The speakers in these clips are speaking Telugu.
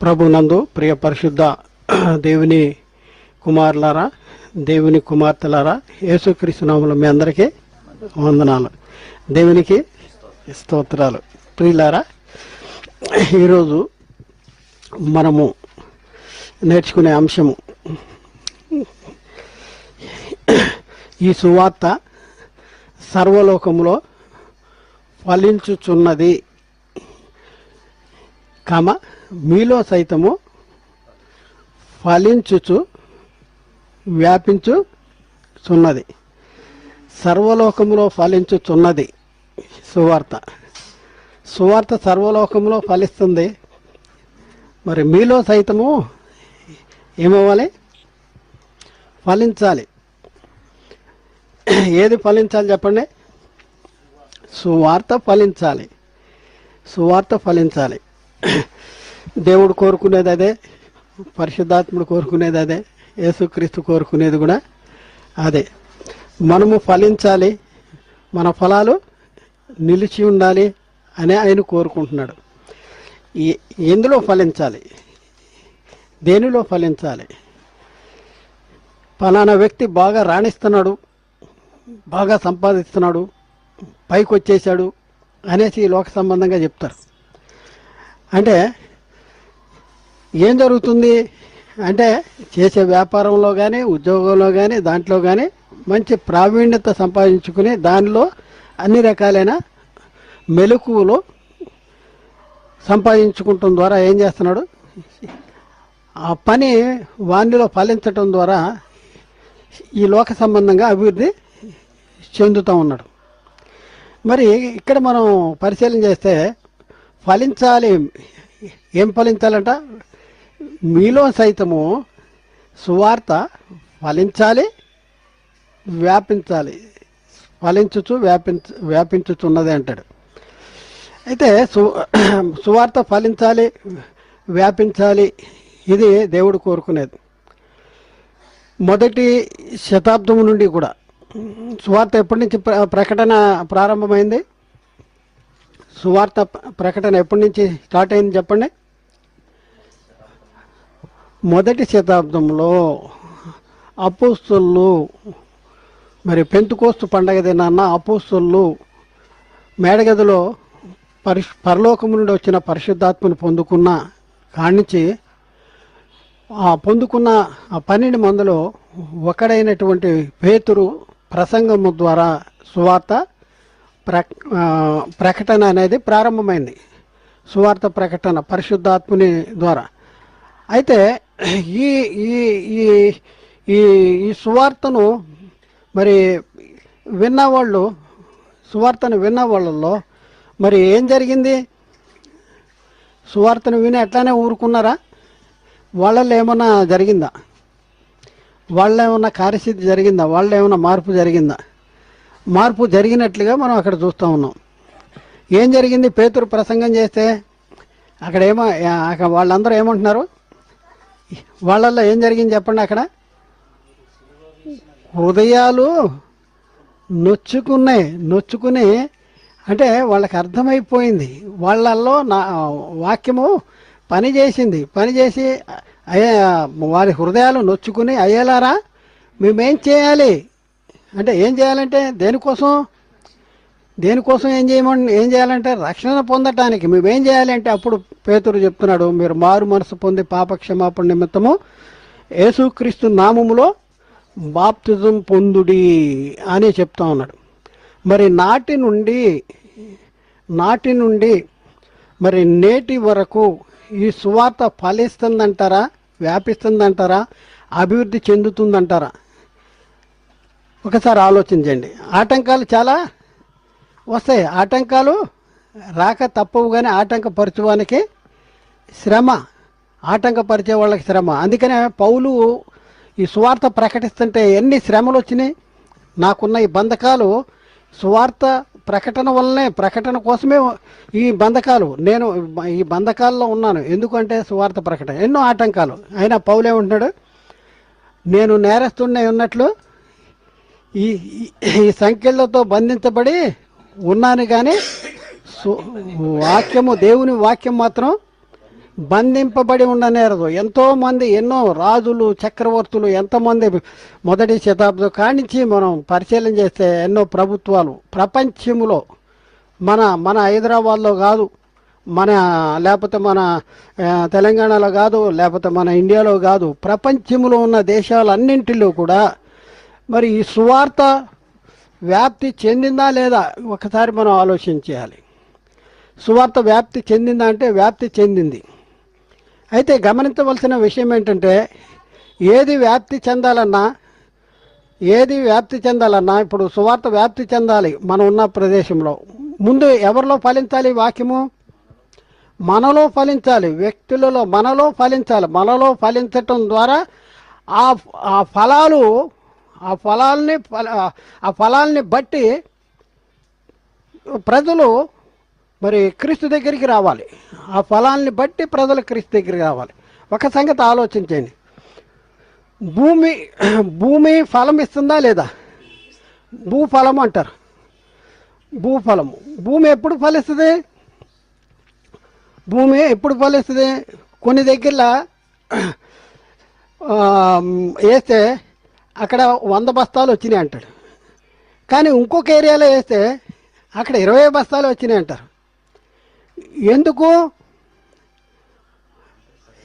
ప్రభునందు ప్రియ పరిశుద్ధ దేవుని కుమారులారా, దేవుని కుమార్తెలారా, యేసుక్రీస్తు నామములో మీ అందరికీ వందనాలు, దేవునికి స్తోత్రాలు. ప్రియులారా, ఈరోజు మనము నేర్చుకునే అంశము ఈ సువార్త సర్వలోకములో ఫలించుచున్నది, మీలో సైతము ఫలించుచు వ్యాపించుచున్నది. సర్వలోకములో ఫలించుచున్నది సువార్త సర్వలోకంలో ఫలిస్తుంది. మరి మీలో సైతము ఏమవ్వాలి? ఫలించాలి. ఏది ఫలించాలి చెప్పండి? సువార్త ఫలించాలి. దేవుడు కోరుకునేది అదే, పరిశుద్ధాత్ముడు కోరుకునేది అదే, యేసుక్రీస్తు కోరుకునేది కూడా అదే. మనము ఫలించాలి, మన ఫలాలు నిలిచి ఉండాలి అని ఆయన కోరుకుంటున్నాడు. ఎందులో ఫలించాలి? దేనిలో ఫలించాలి? ఫలానా వ్యక్తి బాగా రాణిస్తున్నాడు, బాగా సంపాదిస్తున్నాడు, పైకి వచ్చేసాడు అనేసి లోక సంబంధంగా చెప్తారు. అంటే ఏం జరుగుతుంది అంటే, చేసే వ్యాపారంలో కానీ, ఉద్యోగంలో కానీ, దాంట్లో కానీ మంచి ప్రావీణ్యత సంపాదించుకుని దానిలో అన్ని రకాలైన మెలకువలు సంపాదించుకుంటం ద్వారా ఏం చేస్తున్నాడు? ఆ పని వానిలో ఫలించటం ద్వారా ఈ లోక సంబంధంగా అభివృద్ధి చెందుతూ ఉన్నాడు. మరి ఇక్కడ మనం పరిశీలన చేస్తే ఫలించాలి. ఏం ఫలించాలంట? మీలో సైతము సువార్త ఫలించాలి, వ్యాపించాలి. ఫలించుచు వ్యాపించుచున్నది అంటాడు. అయితే సువార్త ఫలించాలి, వ్యాపించాలి, ఇది దేవుడు కోరుకునేది. మొదటి శతాబ్దం నుండి కూడా సువార్త ఎప్పటి నుంచి ప్రకటన ప్రారంభమైంది? సువార్త ప్రకటన ఎప్పటి నుంచి స్టార్ట్ అయింది చెప్పండి? మొదటి శతాబ్దంలో అపోస్తలులు, మరి పెంతుకోస్తు పండగ దినాన్న అపోస్తలులు మేడగదిలో పరలోకము నుండి వచ్చిన పరిశుద్ధాత్మను పొందుకున్న కానించి ఆ పొందుకున్న ఆ 12 మందిలో ఒకడైనటువంటి పేతురు ప్రసంగము ద్వారా సువార్త ప్రకటన అనేది ప్రారంభమైంది. సువార్త ప్రకటన పరిశుద్ధాత్ముని ద్వారా. అయితే ఈ ఈ ఈ ఈ సువార్తను మరి సువార్తను విన్న వాళ్ళల్లో మరి ఏం జరిగింది? సువార్తను విని అట్లానే ఊరుకున్నారా? వాళ్ళల్లో ఏమన్నా జరిగిందా? వాళ్ళ ఏమన్నా కార్యసిద్ధి జరిగిందా? వాళ్ళ ఏమన్నా మార్పు జరిగిందా? మార్పు జరిగినట్లుగా మనం అక్కడ చూస్తూ ఉన్నాం. ఏం జరిగింది? పేతురు ప్రసంగం చేస్తే అక్కడ వాళ్ళందరూ ఏమంటున్నారు? వాళ్ళల్లో ఏం జరిగింది చెప్పండి? అక్కడ హృదయాలు నొచ్చుకుని అంటే వాళ్ళకి అర్థమైపోయింది. వాళ్ళల్లో వాక్యము పనిచేసి వారి హృదయాలు నొచ్చుకుని, అయ్యేలారా మేమేం చేయాలి అంటే, ఏం చేయాలంటే దేనికోసం ఏం చేయాలంటే రక్షణ పొందటానికి మేమేం చేయాలి అంటే, అప్పుడు పేతురు చెప్తున్నాడు, మీరు మారు మనసు పొంది పాపక్షమాపణ నిమిత్తము యేసుక్రీస్తు నామములో బాప్తిజం పొందుడి అని చెప్తా ఉన్నాడు. మరి నాటి నుండి మరి నేటి వరకు ఈ సువార్త ఫలిస్తుందంటారా? వ్యాపిస్తుందంటారా? అభివృద్ధి చెందుతుందంటారా? ఒకసారి ఆలోచించండి. ఆటంకాలు చాలా వస్తాయి. ఆటంకాలు రాక తప్పవు, కానీ ఆటంకపరచడానికి శ్రమ, ఆటంకపరిచే వాళ్ళకి శ్రమ. అందుకనే పౌలు ఈ సువార్త ప్రకటిస్తుంటే ఎన్ని శ్రమలు వచ్చినాయి. నాకున్న ఈ బంధకాలు సువార్త ప్రకటన కోసమే ఈ బంధకాలు. నేను ఈ బంధకాల్లో ఉన్నాను. ఎందుకంటే సువార్త ప్రకటన ఎన్నో ఆటంకాలు. అయినా పౌలు ఏమంటున్నాడు? నేను నేరస్తుడినై ఉన్నట్లు ఈ సంఖ్యలతో బంధించబడి ఉన్నాను, కానీ వాక్యము, దేవుని వాక్యం మాత్రం బంధింపబడి ఉండనేరదు. ఎంతోమంది, ఎన్నో రాజులు, చక్రవర్తులు, ఎంతమంది మొదటి శతాబ్దం కానించి మనం పరిశీలన చేస్తే ఎన్నో ప్రభుత్వాలు ప్రపంచంలో, మన మన హైదరాబాద్లో కాదు, మన లేకపోతే మన తెలంగాణలో కాదు, లేకపోతే మన ఇండియాలో కాదు, ప్రపంచంలో ఉన్న దేశాలన్నింటిలో కూడా మరి ఈ సువార్త వ్యాప్తి చెందిందా లేదా ఒకసారి మనం ఆలోచించేయాలి. సువార్త వ్యాప్తి చెందిందా అంటే వ్యాప్తి చెందింది. అయితే గమనించవలసిన విషయం ఏంటంటే ఏది వ్యాప్తి చెందాలన్నా ఇప్పుడు సువార్త వ్యాప్తి చెందాలి మనం ఉన్న ప్రదేశంలో. ముందు ఎవరిలో ఫలించాలి? వాక్యము మనలో ఫలించాలి, వ్యక్తులలో మనలో ఫలించాలి. మనలో ఫలించటం ద్వారా ఆ ఫలాల్ని బట్టి ప్రజలు మరి క్రీస్తు దగ్గరికి రావాలి. ఆ ఫలాల్ని బట్టి ప్రజలు క్రీస్తు దగ్గరికి రావాలి. ఒక సంగతి ఆలోచించండి, భూమి ఫలం ఇస్తుందా లేదా? భూఫలము అంటారు. భూఫలము, భూమి ఎప్పుడు ఫలిస్తుంది? కొన్ని దగ్గరలో వేస్తే అక్కడ 100 బస్తాలు వచ్చినాయి అంటాడు, కానీ ఇంకొక ఏరియాలో వేస్తే అక్కడ 20 బస్తాలు వచ్చినాయి అంటారు. ఎందుకు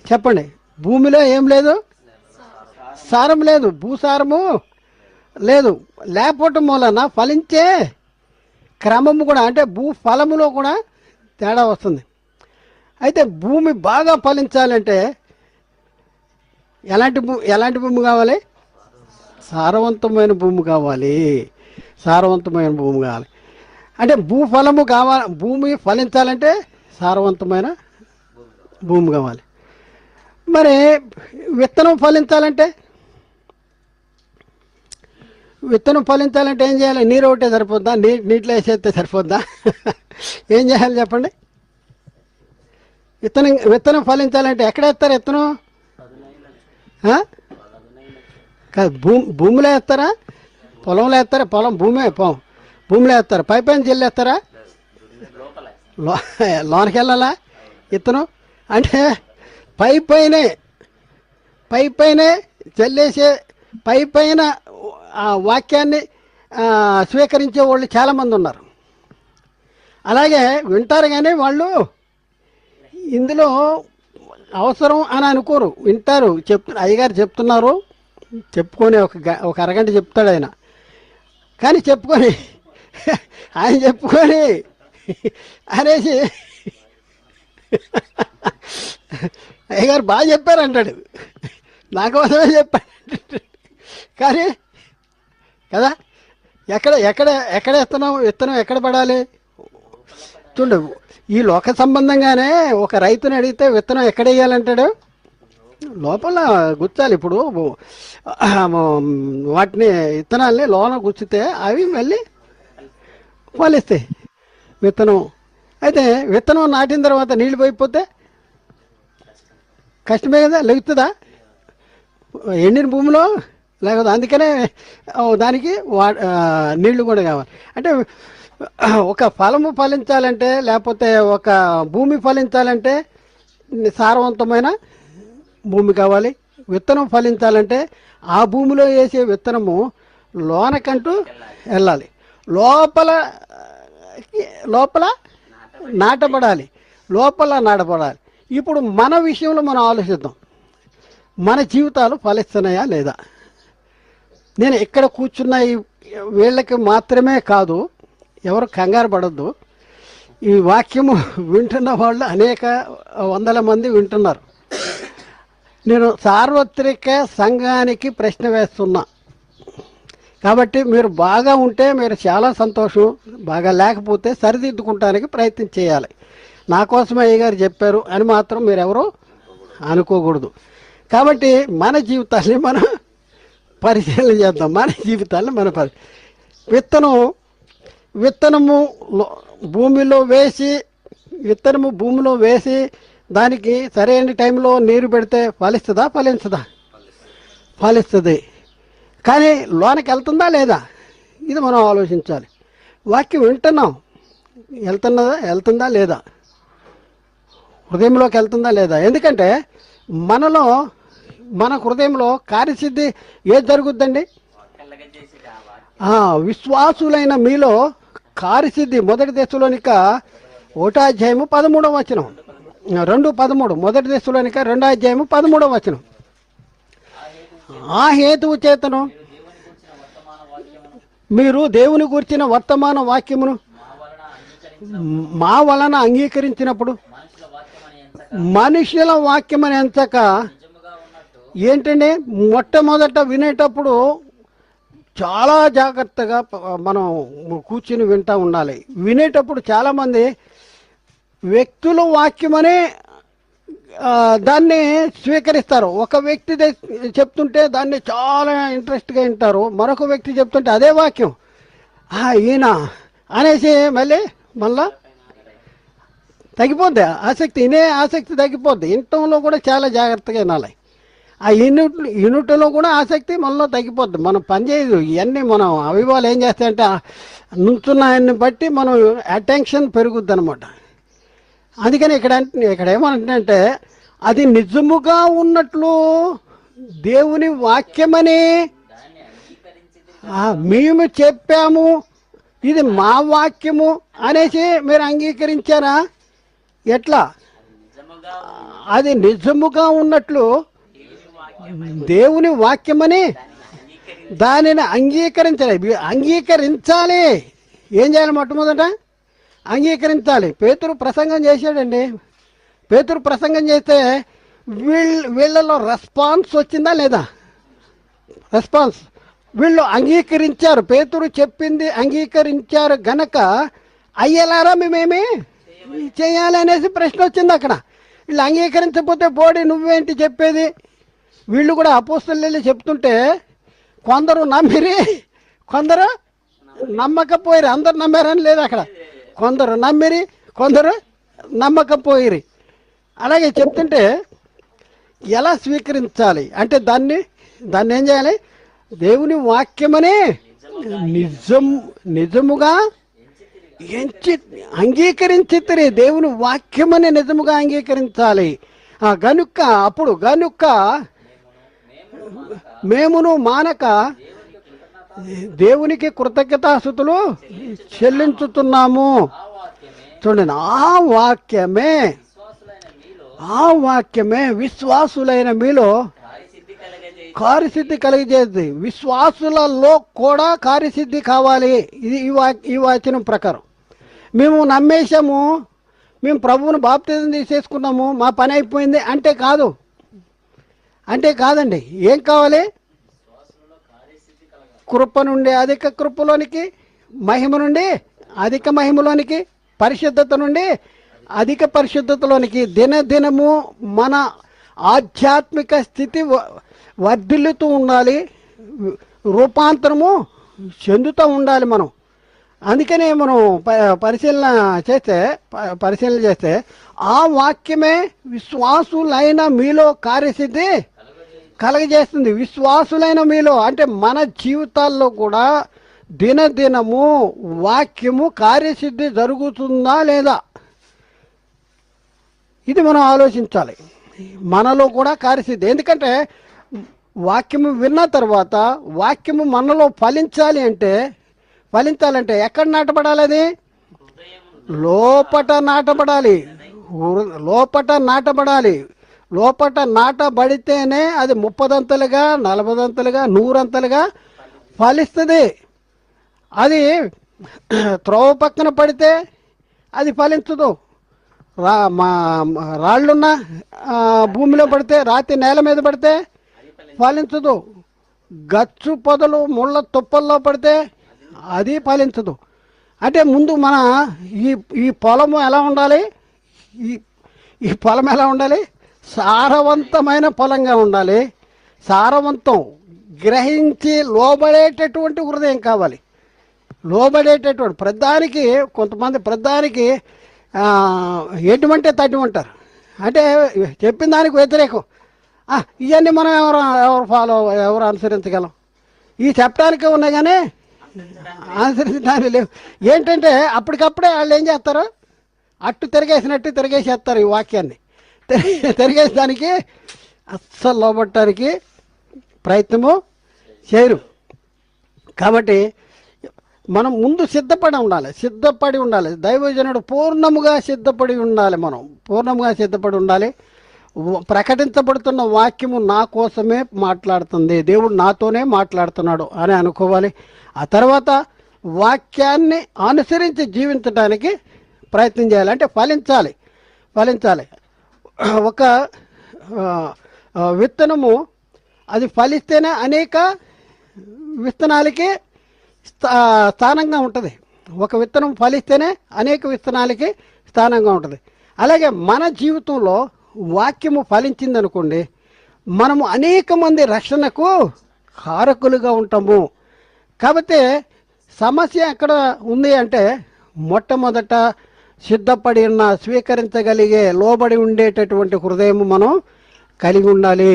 చెప్పండి? భూమిలో ఏం లేదు, సారం లేదు, భూసారము లేదు. లేకపోవటం వలన ఫలించే క్రమము కూడా, అంటే భూఫలములో కూడా తేడా వస్తుంది. అయితే భూమి బాగా ఫలించాలంటే ఎలాంటి భూమి కావాలి? సారవంతమైన భూమి కావాలి. అంటే భూఫలము కావాలి. భూమి ఫలించాలంటే సారవంతమైన భూమి కావాలి. మరి విత్తనం ఫలించాలంటే ఏం చేయాలి? నీరు ఒకటే సరిపోద్దా? నీటిలో వేసేస్తే సరిపోద్దా? ఏం చేయాలి చెప్పండి? విత్తనం ఫలించాలంటే ఎక్కడ వేస్తారు విత్తనం? కాదు, భూమిలో వేస్తారా? పొలంలో వేస్తారా? భూమిలో వేస్తారు. పైపైన జల్లేస్తారా? లోనికి వెళ్ళాలా విత్తనం? అంటే పైపైనే చల్లేసే, పైపైన ఆ వాక్యాన్ని స్వీకరించే వాళ్ళు చాలామంది ఉన్నారు. అలాగే వింటారు కానీ వాళ్ళు ఇందులో అవసరం అని అనుకోరు. వింటారు, అయ్యగారు చెప్తున్నారు, చెప్పుకొని ఒక అరగంట చెప్తాడు ఆయన. కానీ ఆయన చెప్పుకొని అనేసి అయ్యగారు బాగా చెప్పారంటాడు, నాకోసమే చెప్పాడు. కానీ కదా ఎక్కడ విత్తనం ఎక్కడ పడాలి? చూడు, ఈ లోక సంబంధంగానే ఒక రైతుని అడిగితే విత్తనం ఎక్కడ వేయాలంటాడు? లోపల గుచ్చాలి. ఇప్పుడు వాటిని విత్తనాల్ని లోన గుచ్చితే అవి మళ్ళీ ఫలిస్తాయి విత్తనం. అయితే విత్తనం నాటిన తర్వాత నీళ్ళు పోయిపోతే కష్టమే కదా, లెగుతుందా? ఎండిన భూమిలో లేకపోతే, అందుకనే దానికి నీళ్లు కూడా కావాలి. అంటే ఒక ఫలము ఫలించాలంటే, లేకపోతే ఒక భూమి ఫలించాలంటే సారవంతమైన భూమి కావాలి. విత్తనం ఫలించాలంటే ఆ భూమిలో వేసే విత్తనము లోనకంటూ వెళ్ళాలి, లోపల నాటబడాలి. ఇప్పుడు మన విషయంలో మనం ఆలోచిద్దాం, మన జీవితాలు ఫలిస్తున్నాయా లేదా? నేను ఇక్కడ కూర్చున్న వీళ్ళకి మాత్రమే కాదు, ఎవరు కంగారు పడద్దు. ఈ వాక్యము వింటున్న వాళ్ళు అనేక వందల మంది వింటున్నారు. నేను సార్వత్రిక సంఘానికి ప్రశ్న వేస్తున్నా. కాబట్టి మీరు బాగా ఉంటే మీరు చాలా సంతోషం, బాగా లేకపోతే సరిదిద్దుకుంటానికి ప్రయత్నం చేయాలి. నా కోసమే అయ్యగారు చెప్పారు అని మాత్రం మీరెవరూ అనుకోకూడదు. కాబట్టి మన జీవితాన్ని మనం పరిశీలన చేద్దాం. మన జీవితాన్ని మన విత్తనము భూమిలో వేసి దానికి సరైన టైంలో నీరు పెడితే ఫలిస్తుందా? ఫలిస్తుంది. కానీ లోనికి వెళ్తుందా లేదా? ఇది మనం ఆలోచించాలి. వాక్యం వింటున్నాం, వెళ్తుందా లేదా? హృదయంలోకి వెళ్తుందా లేదా? ఎందుకంటే మనలో మన హృదయంలో కార్యసిద్ధి ఏది జరుగుద్దండి? విశ్వాసులైన మీలో కార్యసిద్ధి. మొదటి దశలోనిక 1:13 2:13 మొదటి దశలోనిక 2:13 ఆ హేతువు చేతను మీరు దేవుని గూర్చిన వర్తమాన వాక్యమును మా వలన అంగీకరించినప్పుడు మనుషుల వాక్యం అని ఎంచక ఏంటండి, మొట్టమొదట వినేటప్పుడు చాలా జాగ్రత్తగా మనం కూర్చుని వింటూ ఉండాలి. వినేటప్పుడు చాలామంది వ్యక్తుల వాక్యమని దాన్ని స్వీకరిస్తారు. ఒక వ్యక్తి చెప్తుంటే దాన్ని చాలా ఇంట్రెస్ట్గా వింటారు, మరొక వ్యక్తి చెప్తుంటే అదే వాక్యం ఈయన అనేసి మళ్ళా తగ్గిపోద్ది ఆసక్తి, వినే ఆసక్తి తగ్గిపోద్ది. వినటంలో కూడా చాలా జాగ్రత్తగా వినాలి. ఆ యూనిట్లో కూడా ఆసక్తి మనలో తగ్గిపోద్ది. మనం పనిచేయదు. ఇవన్నీ మనం అవివాళ్ళు ఏం చేస్తాయంటే నుంచున్నాయన్ని బట్టి మనం అటెన్షన్ పెరుగుద్ది అనమాట. అందుకని ఇక్కడ ఏమంటే అది నిజముగా ఉన్నట్లు దేవుని వాక్యమని మేము చెప్పాము, ఇది మా వాక్యము అనేసి మీరు అంగీకరించారా? ఎట్లా? అది నిజముగా ఉన్నట్లు దేవుని వాక్యమని దానిని అంగీకరించాలి. ఏం చేయాలి? మొట్టమొదట అంగీకరించాలి. పేతురు ప్రసంగం చేశాడండి. పేతురు ప్రసంగం చేస్తే వీళ్ళలో రెస్పాన్స్ వచ్చిందా లేదా? రెస్పాన్స్. వీళ్ళు అంగీకరించారు, పేతురు చెప్పింది అంగీకరించారు గనక అయ్యేలారా మేమేమి చేయాలి అనేసి ప్రశ్న వచ్చింది అక్కడ. వీళ్ళు అంగీకరించకపోతే బోడి నువ్వేంటి చెప్పేది? వీళ్ళు కూడా అపోస్తలులు చెప్తుంటే కొందరు నమ్మిరి, కొందరు నమ్మకపోయిరి. అందరు నమ్మారని లేదు అక్కడ. కొందరు నమ్మిరి, కొందరు నమ్మకపోయిరి. అలాగే చెప్తుంటే ఎలా స్వీకరించాలి అంటే దాన్ని ఏం చేయాలి? దేవుని వాక్యమని నిజముగా అంగీకరించితిరి. దేవుని వాక్యమని నిజముగా అంగీకరించాలి. గనుక మేమును మానక దేవునికి కృతజ్ఞతాస్తుతులు చెల్లించుతున్నాము. చూడండి, ఆ వాక్యమే విశ్వాసులైన మీలో కార్యసిద్ధి కలిగజేది. విశ్వాసులలో కూడా కార్యసిద్ధి కావాలి. ఇది ఈ వచనం ప్రకారం. మేము నమ్మేశాము, మేము ప్రభువును బాప్తిజం తీసేసుకున్నాము, మా పని అయిపోయింది అంటే కాదండి. ఏం కావాలి? కృప నుండి అధిక కృపలోనికి, మహిమ నుండి అధిక మహిమలోనికి, పరిశుద్ధత నుండి అధిక పరిశుద్ధతలోనికి దినదినము మన ఆధ్యాత్మిక స్థితి వర్ధిల్లుతూ ఉండాలి, రూపాంతరము చెందుతూ ఉండాలి మనం. అందుకనే మనం పరిశీలన చేస్తే ఆ వాక్యమే విశ్వాసులైన మీలో కార్యసిద్ధి కలగజేస్తుంది. విశ్వాసులైన మీలో అంటే మన జీవితాల్లో కూడా దినదినము వాక్యము కార్యసిద్ధి జరుగుతుందా లేదా? ఇది మనం ఆలోచించాలి. మనలో కూడా కార్యసిద్ధి. ఎందుకంటే వాక్యము విన్న తర్వాత వాక్యము మనలో ఫలించాలంటే ఎక్కడ నాటబడాలి? అది లోపట నాటబడాలి. లోపట నాటబడితేనే అది 30దంతలుగా 40దంతలుగా 100 ఫలిస్తుంది. అది త్రోవ పక్కన పడితే అది ఫలించదు. రాళ్ళున్న భూమిలో పడితే, రాతి నేల మీద పడితే ఫలించదు. గచ్చు పొదలు ముళ్ళ తుప్పల్లో పడితే అది ఫలించదు. అంటే ముందు మన ఈ పొలము ఎలా ఉండాలి? ఈ పొలం ఎలా ఉండాలి? సారవంతమైన పొలంగా ఉండాలి. సారవంతం, గ్రహించి లోబడేటటువంటి హృదయం కావాలి. లోబడేటటువంటి ప్రధానికి కొంతమంది ప్రధానికి ఎటువంటి తట్టుమంటారు. అంటే చెప్పిన దానికి వ్యతిరేకం. ఇవన్నీ మనం ఎవరు అనుసరించగలం? ఈ చెప్పడానికే ఉన్నాయి కానీ అనుసరించడానికి లేవు. ఏంటంటే అప్పటికప్పుడే వాళ్ళు ఏం చేస్తారు? అట్టు తిరిగేసినట్టు తిరిగేసేస్తారు ఈ వాక్యాన్ని. తిరిగేదానికి అస్సలు లోపడటానికి ప్రయత్నము చేయరు. కాబట్టి మనం ముందు సిద్ధపడి ఉండాలి. దైవజనుడు పూర్ణముగా సిద్ధపడి ఉండాలి. మనం పూర్ణముగా సిద్ధపడి ఉండాలి. ప్రకటించబడుతున్న వాక్యము నా కోసమే మాట్లాడుతుంది, దేవుడు నాతోనే మాట్లాడుతున్నాడు అని అనుకోవాలి. ఆ తర్వాత వాక్యాన్ని అనుసరించి జీవించడానికి ప్రయత్నం చేయాలి. అంటే ఫలించాలి. ఒక విత్తనము అది ఫలిస్తేనే అనేక విత్తనాలకి స్థానంగా ఉంటుంది. ఒక విత్తనం ఫలిస్తేనే అనేక విత్తనాలకి స్థానంగా ఉంటుంది. అలాగే మన జీవితంలో వాక్యము ఫలించిందనుకోండి, మనము అనేక మంది రక్షణకు కారకులుగా ఉంటాము. కాబట్టి సమస్య ఎక్కడ ఉంది అంటే, మొట్టమొదట సిద్ధపడి ఉన్న స్వీకరించగలిగే లోబడి ఉండేటటువంటి హృదయం మనం కలిగి ఉండాలి.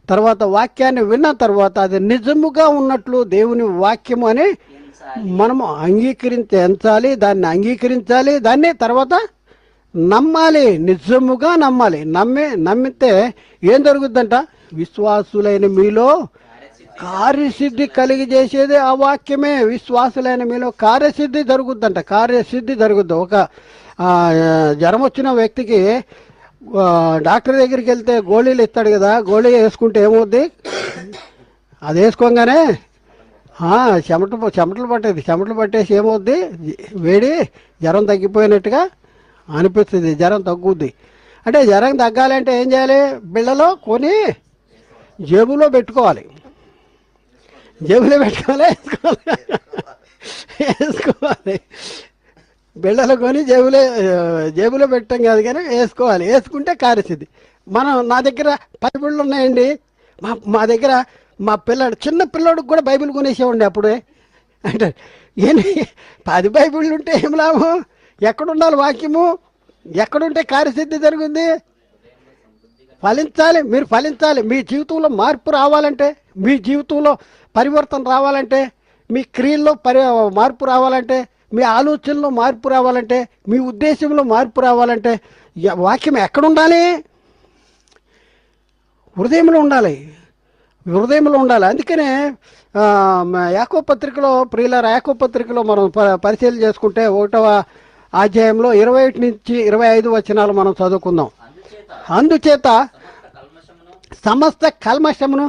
తర్వాత వాక్యాన్ని విన్న తర్వాత అది నిజముగా ఉన్నట్లు దేవుని వాక్యము అని మనము ఎంచాలి, దాన్ని అంగీకరించాలి, దాన్ని తర్వాత నమ్మాలి, నిజముగా నమ్మాలి. నమ్మితే ఏం జరుగుద్దంట? విశ్వాసులైన మీలో కార్యసిద్ధి కలిగజేసేది ఆ వాక్యమే. విశ్వాసులైన మీలో కార్యసిద్ధి జరుగుద్ది. ఒక జ్వరం వచ్చిన వ్యక్తికి డాక్టర్ దగ్గరికి వెళ్తే గోళీలు ఇస్తాడు కదా, గోళీ వేసుకుంటే ఏమవుద్ది? అది వేసుకోగానే చెమటలు పట్టేసి ఏమవుద్ది? వేడి జ్వరం తగ్గిపోయినట్టుగా అనిపిస్తుంది, జ్వరం తగ్గుద్ది. అంటే జ్వరం తగ్గాలంటే ఏం చేయాలి? బిళ్ళలో కొని జేబులో పెట్టుకోవాలి. వేసుకోవాలి. బిళ్ళలో కొని జేబులో పెట్టడం కాదు కానీ వేసుకోవాలి. వేసుకుంటే కార్యసిద్ధి. నా దగ్గర 10 బిళ్ళు ఉన్నాయండి. మా దగ్గర మా చిన్న పిల్లోడికి కూడా బైబిల్ కొనేసేవండి అప్పుడే. అంటే 10 బైబిళ్ళు ఉంటే ఏం లాభం? ఎక్కడుండాలి వాక్యము? ఎక్కడుంటే కార్యసిద్ధి జరుగుతుంది? మీరు ఫలించాలి. మీ జీవితంలో మార్పు రావాలంటే, మీ జీవితంలో పరివర్తన రావాలంటే, మీ క్రియల్లో మార్పు రావాలంటే, మీ ఆలోచనలో మార్పు రావాలంటే, మీ ఉద్దేశంలో మార్పు రావాలంటే వాక్యం ఎక్కడుండాలి? హృదయంలో ఉండాలి. అందుకనే యాకోబు పత్రికలో, ప్రియులారా, యాకోబు పత్రికలో మనం పరిశీలన చేసుకుంటే 1వ అధ్యాయంలో 21 నుంచి 25 వచనాలు మనం చదువుకుందాం. అందుచేత సమస్త కల్మషమును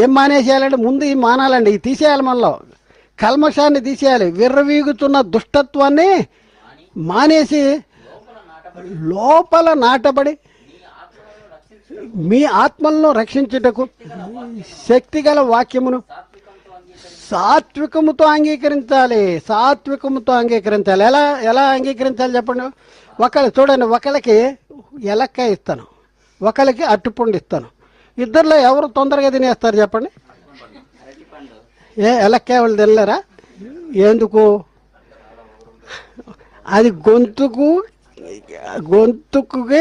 ఏం మానేసేయాలంటే, ముందు ఈ మానాలండి, ఇది తీసేయాలి. మనలో కల్మషాన్ని తీసేయాలి. విర్రవీగుతున్న దుష్టత్వాన్ని మానేసి లోపల నాటబడి మీ ఆత్మలను రక్షించుటకు శక్తిగల వాక్యమును సాత్వికముతో అంగీకరించాలి. ఎలా అంగీకరించాలి చెప్పండి? ఒకళ్ళకి ఎలక్కాయ ఇస్తాను, ఒకళ్ళకి అట్టుపండు ఇస్తాను. ఇద్దరిలో ఎవరు తొందరగా తినేస్తారు చెప్పండి? ఎలక్కాయ వాళ్ళు తినలేరా? ఎందుకు? అది గొంతుకి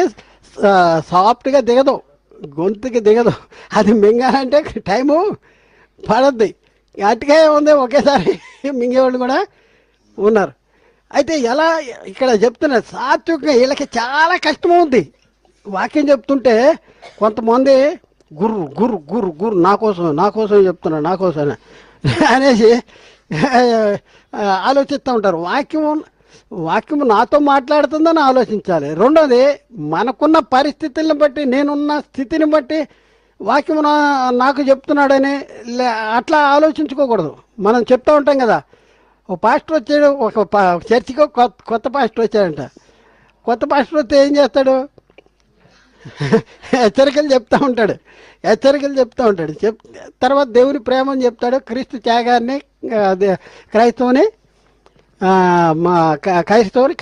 సాఫ్ట్గా గొంతుకి దిగదు. అది మింగాలంటే టైము పడద్ది. అటుకాయ ఉంది, ఒకేసారి మింగేవాళ్ళు కూడా ఉన్నారు. అయితే ఎలా ఇక్కడ చెప్తున్నారు? సాత్వికంగా వీళ్ళకి చాలా కష్టమవుద్ది. వాక్యం చెప్తుంటే కొంతమంది గుర్రు నా కోసం చెప్తున్నాను, నా కోసం అనేసి ఆలోచిస్తూ ఉంటారు. వాక్యము నాతో మాట్లాడుతుందని ఆలోచించాలి. రెండోది, మనకున్న పరిస్థితులను బట్టి, నేనున్న స్థితిని బట్టి వాక్యము నాకు చెప్తున్నాడని అట్లా ఆలోచించుకోకూడదు. మనం చెప్తూ ఉంటాం కదా, ఒక పాస్టర్ వచ్చాడు, ఒక చర్చికి కొత్త పాస్టర్ వచ్చాడంట. కొత్త పాస్టర్ వస్తే ఏం చేస్తాడు? హెచ్చరికలు చెప్తూ ఉంటాడు. తర్వాత దేవుని ప్రేమని చెప్తాడు, క్రీస్తు త్యాగాన్ని, క్రైస్తవుని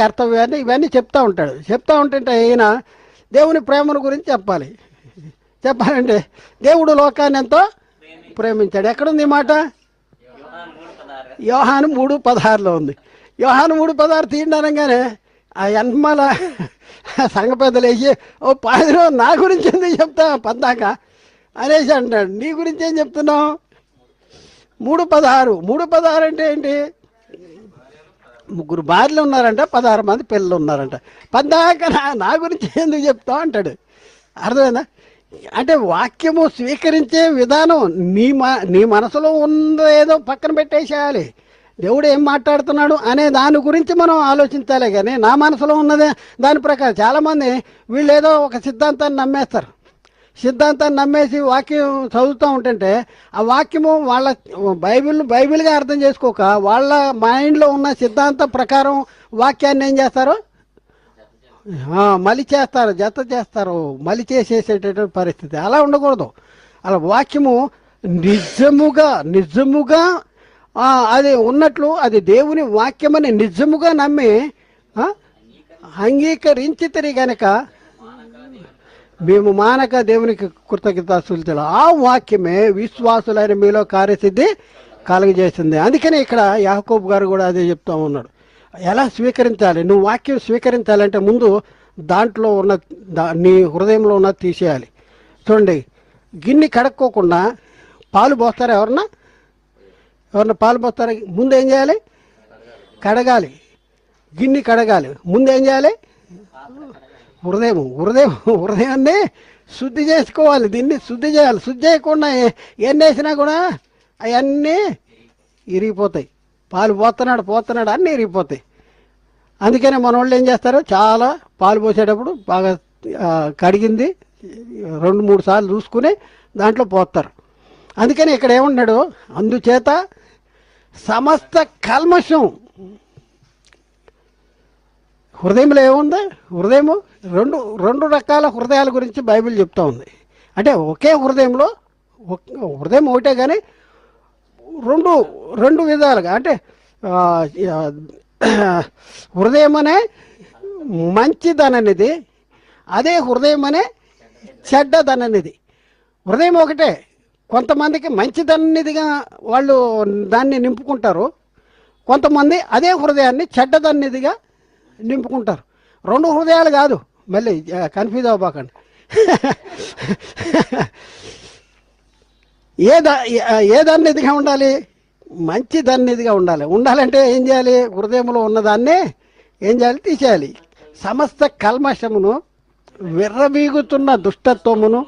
కర్తవ్యాన్ని, ఇవన్నీ చెప్తూ ఉంటుంటే ఈయన దేవుని ప్రేమను గురించి చెప్పాలంటే దేవుడు లోకాన్ని ఎంతో ప్రేమించాడు. ఎక్కడుంది ఈ మాట? యోహాను 3:16 ఉంది. యోహాను 3:16 తీయడానగానే ఆ ఎన్మల సంఘ పెద్దలు వేసి, ఓ పాదిలో నా గురించి ఎందుకు చెప్తా పద్దాక అనేసి అంటాడు. నీ గురించి ఏం చెప్తున్నావు? 3:16 అంటే ఏంటి? ముగ్గురు భార్యలు ఉన్నారంట, 16 మంది పిల్లలు ఉన్నారంట. పద్దాక నా గురించి ఎందుకు చెప్తావు అంటాడు. అర్థమైందా? అంటే వాక్యము స్వీకరించే విధానం నీ మనసులో ఉందో ఏదో పక్కన పెట్టేసేయాలి. దేవుడు ఏం మాట్లాడుతున్నాడు అనే దాని గురించి మనం ఆలోచించాలి. కానీ నా మనసులో ఉన్నదే దాని ప్రకారం చాలామంది వీళ్ళు ఏదో ఒక సిద్ధాంతాన్ని నమ్మేస్తారు. సిద్ధాంతాన్ని నమ్మేసి వాక్యం చదువుతూ ఉంటుంటే ఆ వాక్యము వాళ్ళ బైబిల్గా అర్థం చేసుకోక వాళ్ళ మైండ్లో ఉన్న సిద్ధాంతం ప్రకారం వాక్యాన్ని ఏం చేస్తారు, మలి చేస్తారు, జత చేస్తారు, మలి చేసేసేటటువంటి పరిస్థితి. అలా ఉండకూడదు. అలా వాక్యము నిజముగా అది ఉన్నట్లు అది దేవుని వాక్యమని నిజముగా నమ్మి అంగీకరించితరి గనక మేము మానక దేవునికి కృతజ్ఞతాస్తుతులు. ఆ వాక్యమే విశ్వాసులైన మీలో కార్యసిద్ధి కలుగజేస్తుంది. అందుకని ఇక్కడ యాకోబు గారు కూడా అదే చెప్తా ఉన్నాడు. ఎలా స్వీకరించాలి? నువ్వు వాక్యం స్వీకరించాలంటే ముందు దాంట్లో ఉన్న నీ హృదయంలో ఉన్నది తీసేయాలి. చూడండి, గిన్నె కడుక్కోకుండా పాలు పోస్తారా? ఎవరన్నా పాలు పోస్తారా? ముందు ఏం చేయాలి? కడగాలి. గిన్నె కడగాలి. ముందు ఏం చేయాలి? హృదయాన్ని శుద్ధి చేసుకోవాలి. దీన్ని శుద్ధి చేయాలి. శుద్ధి చేయకుండా ఎన్ని వేసినా కూడా అవన్నీ ఇరిగిపోతాయి. పాలు పోతున్నాడు అన్నీ ఇరిగిపోతాయి. అందుకనే మన వాళ్ళు ఏం చేస్తారు, చాలా పాలు పోసేటప్పుడు బాగా కడిగింది 2-3 సార్లు చూసుకుని దాంట్లో పోస్తారు. అందుకని ఇక్కడ ఏమన్నాడు, అందుచేత సమస్త కల్మషం హృదయంలో ఏముంది? హృదయము రెండు రకాల హృదయాల గురించి బైబిల్ చెప్తా ఉంది. అంటే ఒకే హృదయంలో హృదయం ఒకటే, కానీ రెండు విధాలుగా. అంటే హృదయం అనే మంచిదననిది, అదే హృదయం అనే చెడ్డదననిది. హృదయం ఒకటే. కొంతమందికి మంచిదన్నదిగా వాళ్ళు దాన్ని నింపుకుంటారు, కొంతమంది అదే హృదయాన్ని చెడ్డదన్నదిగా నింపుకుంటారు. 2 హృదయాలు కాదు, మళ్ళీ కన్ఫ్యూజ్ అవ్వబాకండి. ఏదన్నదిగా ఉండాలి? మంచిదన్నదిగా ఉండాలంటే ఏం చేయాలి? హృదయంలో ఉన్నదాన్నే ఏం చేయాలి? తీసేయాలి. సమస్త కల్మషమును, విర్రవీగుతున్న దుష్టత్వమును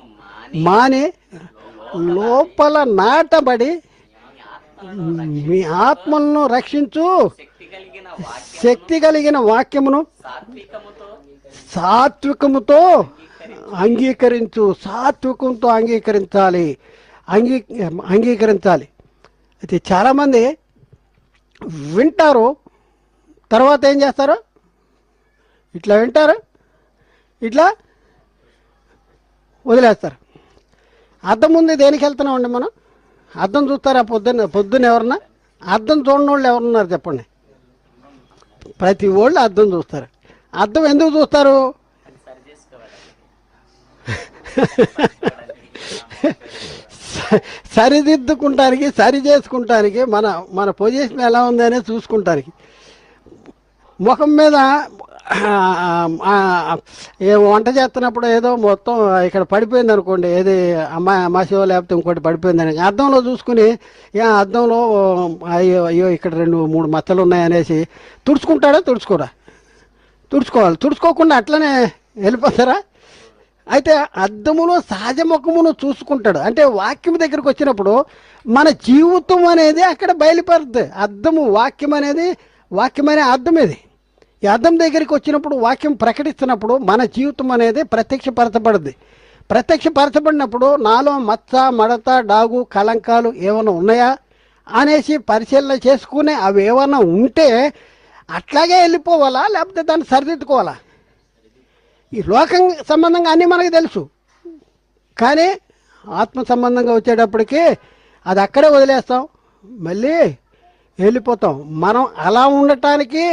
మాని లోపల నాటబడి మీ ఆత్మలను రక్షించు శక్తి కలిగిన వాక్యమును సాత్వికముతో అంగీకరించాలి. అయితే చాలామంది వింటారు, తర్వాత ఏం చేస్తారు? ఇట్లా వింటారు, ఇట్లా వదిలేస్తారు. అద్దం ముందు దేనికి వెళ్తున్నామండి మనం? అద్దం చూస్తారా? పొద్దున్న ఎవరన్నా అద్దం చూడని వాళ్ళు ఎవరున్నారు చెప్పండి? ప్రతి వాళ్ళు అద్దం చూస్తారు. అద్దం ఎందుకు చూస్తారు? సరిదిద్దుకుంటానికి, సరి చేసుకుంటానికి, మన పొజిషన్ ఎలా ఉంది అనేది చూసుకుంటానికి. ముఖం మీద వంట చేస్తున్నప్పుడు ఏదో మొత్తం ఇక్కడ పడిపోయింది అనుకోండి, ఏది అమాసో లేకపోతే ఇంకోటి పడిపోయిందని అద్దంలో చూసుకుని అద్దంలో అయ్యో ఇక్కడ 2-3 మచ్చలు ఉన్నాయనేసి తుడుచుకోవాలి. తుడుచుకోకుండా అట్లనే వెళ్ళిపోతారా? అయితే అద్దములో సహజ ముఖమును చూసుకుంటాడు. అంటే వాక్యం దగ్గరికి వచ్చినప్పుడు మన జీవితం అనేది అక్కడ బయలుపడుతుంది. వాక్యమనే అద్దం ఇది. ఈ అద్దం దగ్గరికి వచ్చినప్పుడు వాక్యం ప్రకటిస్తున్నప్పుడు మన జీవితం అనేది ప్రత్యక్షపరచబడినప్పుడు నాలో మచ్చ, మడత, డాగు, కలంకాలు ఏమైనా ఉన్నాయా అనేసి పరిశీలన చేసుకునే అవి ఏమైనా ఉంటే అట్లాగే వెళ్ళిపోవాలా, లేకపోతే దాన్ని సరిదిద్దుకోవాలా? ఈ లోకం సంబంధంగా అన్నీ మనకు తెలుసు, కానీ ఆత్మ సంబంధంగా వచ్చేటప్పటికి అది అక్కడే వదిలేస్తాం, మళ్ళీ వెళ్ళిపోతాం. మనం అలా ఉండటానికి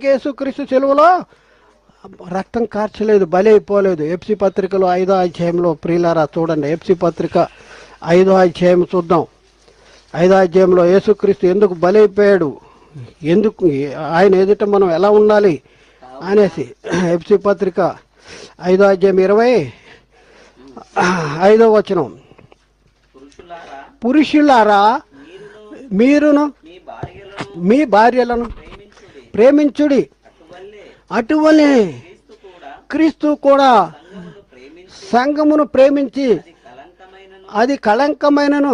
యేసుక్రీస్తు సిలువలో రక్తం కార్చలేదు, బలి అయిపోలేదు. ఎఫ్సి పత్రికలో 5వ అధ్యాయంలో ప్రియులారా చూడండి, ఎఫ్సి పత్రిక 5వ అధ్యాయం చూద్దాం. 5వ అధ్యాయంలో యేసుక్రీస్తు ఎందుకు బలి అయిపోయాడు, ఎందుకు ఆయన ఎదుట మనం ఎలా ఉండాలి అనేసి ఎఫ్సి పత్రిక 5వ అధ్యాయం 25వ వచనం. పురుషులారా మీరును మీ భార్యలను ప్రేమించుడి. అటువలే క్రీస్తు కూడా సంఘమును ప్రేమించి అది కళంకమైనను.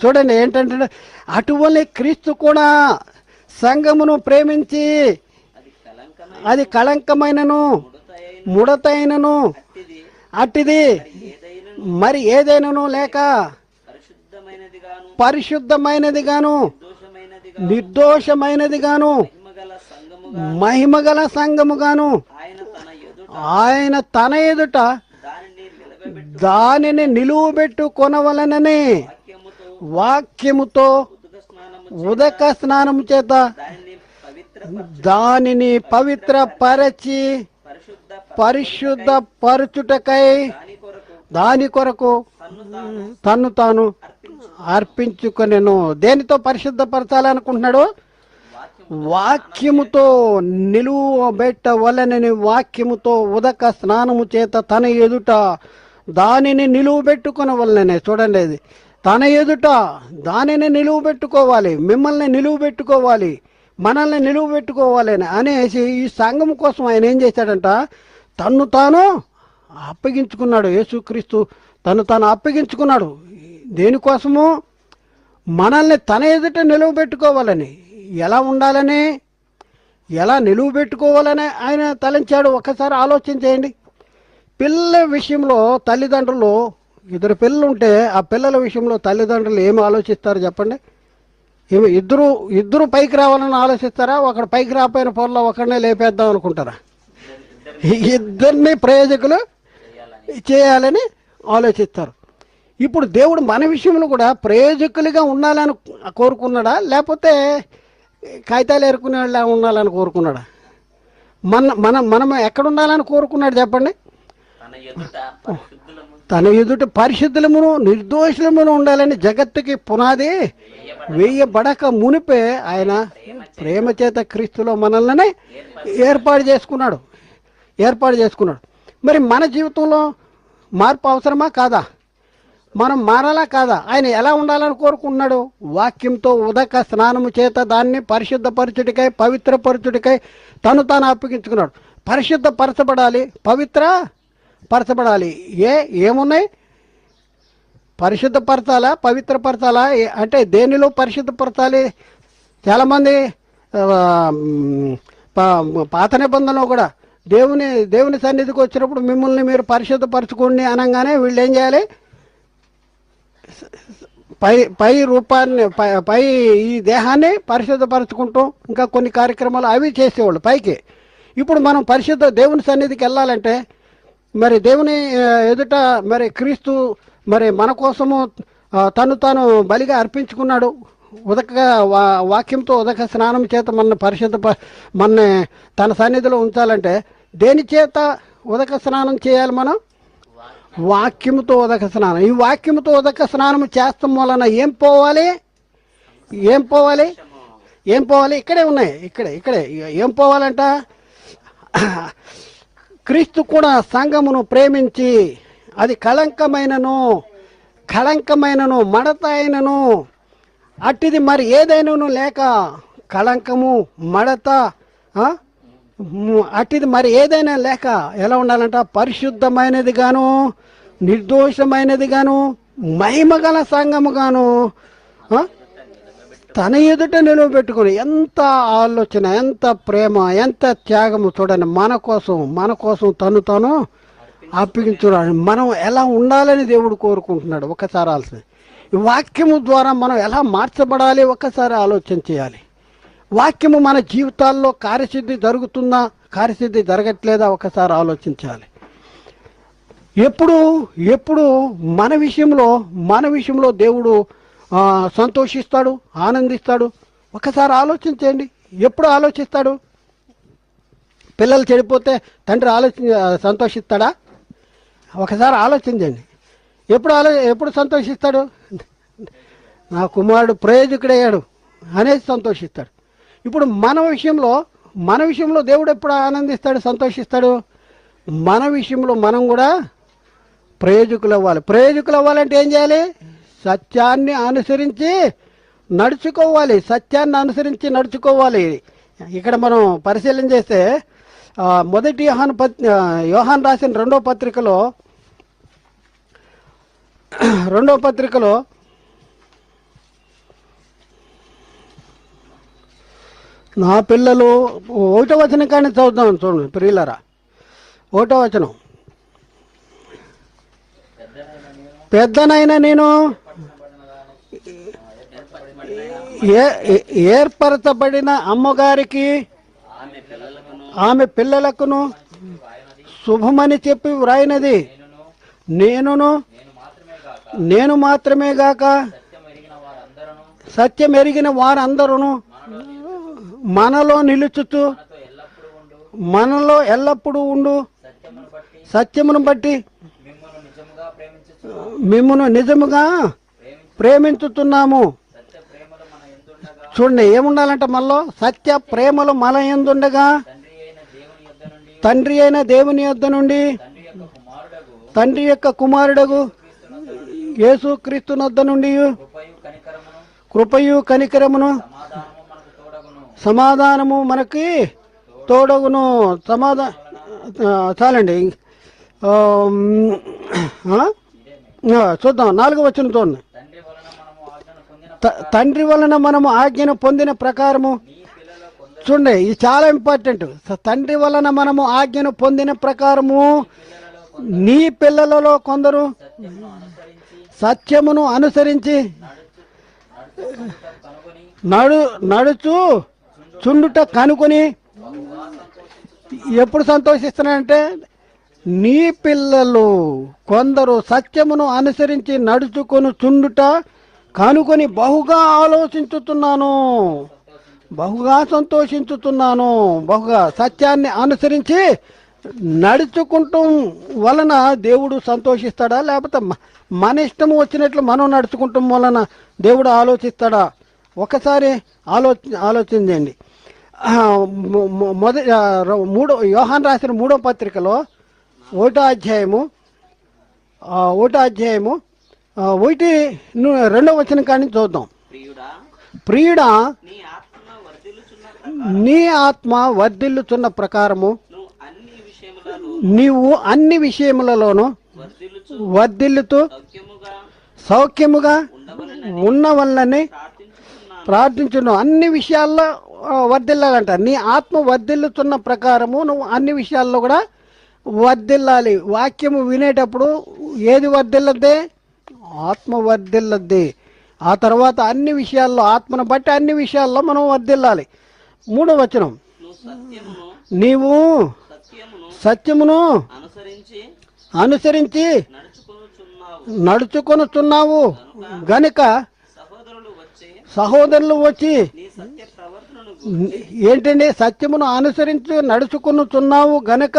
చూడండి ఏంటంటే, అటువలే క్రీస్తు కూడా సంఘమును ప్రేమించి అది కళంకమైనను ముడతైనను అట్టిది మరి ఏదైనాను లేక పరిశుద్ధమైనది గాను నిర్దోషమైనది గాను మహిమగల సంఘము గాను ఆయన తన ఎదుట దానిని నిలువబెట్టు కొనవలనని వాక్యముతో ఉదక స్నానము చేత దానిని పవిత్రపరచి పరిశుద్ధ పరచుటకై దాని కొరకు తన్ను తాను అర్పించుకొనెను. దేనితో పరిశుద్ధపరచాలనుకుంటున్నాడు? వాక్యముతో నిలువబెట్టవలనని వాక్యముతో ఉదక స్నానము చేత తన ఎదుట దానిని నిలువబెట్టుకొనవలననే. చూడండి, అది తన ఎదుట దానిని నిలువబెట్టుకోవాలి, మిమ్మల్ని నిలువబెట్టుకోవాలి, మనల్ని నిలువబెట్టుకోవాలి అనేసి ఈ సంఘం కోసం ఆయన ఏం చేశాడంట? తన్ను తాను అప్పగించుకున్నాడు. యేసుక్రీస్తు తను తాను అప్పగించుకున్నాడు. దేనికోసము? మనల్ని తన ఎదుట నిలువబెట్టుకోవాలని. ఎలా ఉండాలని, ఎలా నిలువబెట్టుకోవాలని ఆయన తలంచాడు. ఒక్కసారి ఆలోచన చేయండి. పిల్లల విషయంలో తల్లిదండ్రులు, ఇద్దరు పిల్లలు ఉంటే ఆ పిల్లల విషయంలో తల్లిదండ్రులు ఏమి ఆలోచిస్తారు చెప్పండి? ఇద్దరు పైకి రావాలని ఆలోచిస్తారా? ఒకడు పైకి రాపోయిన పొరలో ఒకడినే లేపేద్దాం అనుకుంటారా? ఇద్దరిని ప్రయోజకులు చేయాలని ఆలోచిస్తారు. ఇప్పుడు దేవుడు మన విషయంలో కూడా ప్రయోజకులుగా ఉండాలని కోరుకున్నాడా, లేకపోతే కాగితాలు ఏరుకునే వాళ్ళ ఉండాలని కోరుకున్నాడా? మనం ఎక్కడ ఉండాలని కోరుకున్నాడు చెప్పండి? తన ఎదుట పరిశుద్ధులమును నిర్దోషులమును ఉండాలని జగత్తుకి పునాది వేయబడక మునిపే ఆయన ప్రేమ చేత క్రీస్తులో మనల్ని ఏర్పాటు చేసుకున్నాడు. మరి మన జీవితంలో మార్పు అవసరమా కాదా? మనం మారాలా కాదా? ఆయన ఎలా ఉండాలని కోరుకుంటున్నాడు? వాక్యంతో ఉదక స్నానము చేత దాన్ని పరిశుద్ధపరచుడికై పవిత్రపరచుడికై తను తాను అప్పగించుకున్నాడు. పరిశుద్ధపరచబడాలి, పరచబడాలి. ఏమున్నాయి? పరిశుద్ధపరచాలా, పవిత్రపరచాలా? అంటే దేనిలో పరిశుద్ధపరచాలి? చాలామంది పాత నిబంధనలో కూడా దేవుని సన్నిధికి వచ్చినప్పుడు మిమ్మల్ని మీరు పరిశుద్ధపరచుకోండి అనగానే వీళ్ళు ఏం చేయాలి? పై రూపాన్ని పై ఈ దేహాన్ని పరిశుద్ధపరచుకుంటాం, ఇంకా కొన్ని కార్యక్రమాలు అవి చేసేవాళ్ళు పైకి. ఇప్పుడు మనం దేవుని సన్నిధికి వెళ్ళాలంటే మరి దేవుని ఎదుట మరి క్రీస్తు మరి మన కోసము తను తాను బలిగా అర్పించుకున్నాడు. వాక్యంతో ఉదక స్నానం చేత మన తన సన్నిధిలో ఉంచాలంటే దేని చేత ఉదక స్నానం చేయాలి? మనం వాక్యముతో ఉదక స్నానం. ఈ వాక్యముతో ఉదక స్నానం చేస్తాం వలన ఏం పోవాలి? ఇక్కడే ఉన్నాయి. ఇక్కడే ఏం పోవాలంట? క్రీస్తు కూడా సంఘమును ప్రేమించి అది కళంకమైనను మడత అయినను అట్టిది మరి ఏదైనాను లేక, కళంకము మడత అట్టిది మరి ఏదైనా లేక ఎలా ఉండాలంట? పరిశుద్ధమైనది గాను నిర్దోషమైనది గాను మహిమగల సంఘము గాను తన ఎదుట నిలవబెట్టుకుని. ఎంత ఆలోచన, ఎంత ప్రేమ, ఎంత త్యాగము! చూడండి, మన కోసం తను తాను అప్పగించున్నాడు. మనం ఎలా ఉండాలని దేవుడు కోరుకుంటున్నాడు. ఒక్కసారి ఆలోచన. ఈ వాక్యము ద్వారా మనం ఎలా మార్చబడాలి ఒక్కసారి ఆలోచన చేయాలి. వాక్యము మన జీవితాల్లో కార్యసిద్ధి జరుగుతుందా, కార్యసిద్ధి జరగట్లేదా ఒకసారి ఆలోచించాలి. ఎప్పుడు మన విషయంలో దేవుడు సంతోషిస్తాడు, ఆనందిస్తాడు. ఒకసారి ఆలోచించండి. ఎప్పుడు ఆలోచిస్తాడు? పిల్లలు చెడిపోతే తండ్రి సంతోషిస్తాడా? ఒకసారి ఆలోచించండి. ఎప్పుడు సంతోషిస్తాడు? నా కుమారుడు ప్రయోజకుడయ్యాడు అనేది సంతోషిస్తాడు. ఇప్పుడు మన విషయంలో దేవుడు ఎప్పుడు ఆనందిస్తాడు, సంతోషిస్తాడు? మన విషయంలో మనం కూడా ప్రయోజకులు అవ్వాలంటే ఏం చేయాలి? సత్యాన్ని అనుసరించి నడుచుకోవాలి. ఇక్కడ మనం పరిశీలన చేస్తే మొదటి యోహాన్ రాసిన రెండో పత్రికలో నా పిల్లలు 1వ వచనం కానీ చదువుతాం చూడండి ప్రియులరా. 1వ వచనం, పెద్దనైనా నేను ఏర్పరచబడిన అమ్మగారికి ఆమె పిల్లలకును శుభమని చెప్పి వ్రాయినది నేను మాత్రమే గాక సత్యం ఎరిగిన వారందరూ మనలో నిలుచుతూ మనలో ఎల్లప్పుడూ ఉండు సత్యమును బట్టి మిమ్మును నిజముగా ప్రేమించుతున్నాము. చూడండి ఏముండాలంటే మనలో సత్య ప్రేమలు మన యందుండగా తండ్రి అయిన దేవుని యొద్ద నుండి తండ్రి యొక్క కుమారుడగు యేసుక్రీస్తు నొద్ద నుండి కృపయు కనికరమును సమాధానము మనకి తోడగును. చాలండి, చూద్దాం 4వ వచనం చూడండి. తండ్రి వలన మనము ఆజ్ఞను పొందిన ప్రకారము, చూడండి ఇది చాలా ఇంపార్టెంట్. తండ్రి వలన మనము ఆజ్ఞను పొందిన ప్రకారము నీ పిల్లలలో కొందరు సత్యమును అనుసరించి నడుచు చుండుట కనుకొని. ఎప్పుడు సంతోషిస్తున్నానంటే నీ పిల్లలు కొందరు సత్యమును అనుసరించి నడుచుకొని చుండుట కనుకొని బహుగా ఆలోచించుతున్నాను, బహుగా సంతోషించుతున్నాను. బహుగా సత్యాన్ని అనుసరించి నడుచుకుంటూ వలన దేవుడు సంతోషిస్తాడా, లేకపోతే మన ఇష్టము వచ్చినట్లు మనం నడుచుకుంటాం వలన దేవుడు ఆలోచిస్తాడా? ఒకసారి ఆలోచించండి. యోహాన్ రాసిన 3వ పత్రికలో 1వ అధ్యాయము 2వ వచనం కానీ చూద్దాం. ప్రియుడా నీ ఆత్మ వర్ధిల్లుచున్న ప్రకారము నీవు అన్ని విషయములలోనూ వర్ధిల్లుతూ సౌఖ్యముగా ఉండవల్లని ప్రార్థించును. అన్ని విషయాల్లో వర్ధిల్లాలంట. నీ ఆత్మ వర్ధిల్లుతున్న ప్రకారము నువ్వు అన్ని విషయాల్లో కూడా వర్ధిల్లాలి. వాక్యము వినేటప్పుడు ఏది వర్ధిల్లద్దే? ఆత్మ వర్ధిల్లద్ది. ఆ తర్వాత అన్ని విషయాల్లో ఆత్మను బట్టి అన్ని విషయాల్లో మనం వర్ధిల్లాలి. 3వ వచనం, నీవు సత్యమును అనుసరించి నడుచుకొనుచున్నావు గనుక సహోదరులు వచ్చి ఏంటండి? సత్యమును అనుసరించి నడుచుకొనుచున్నావు గనుక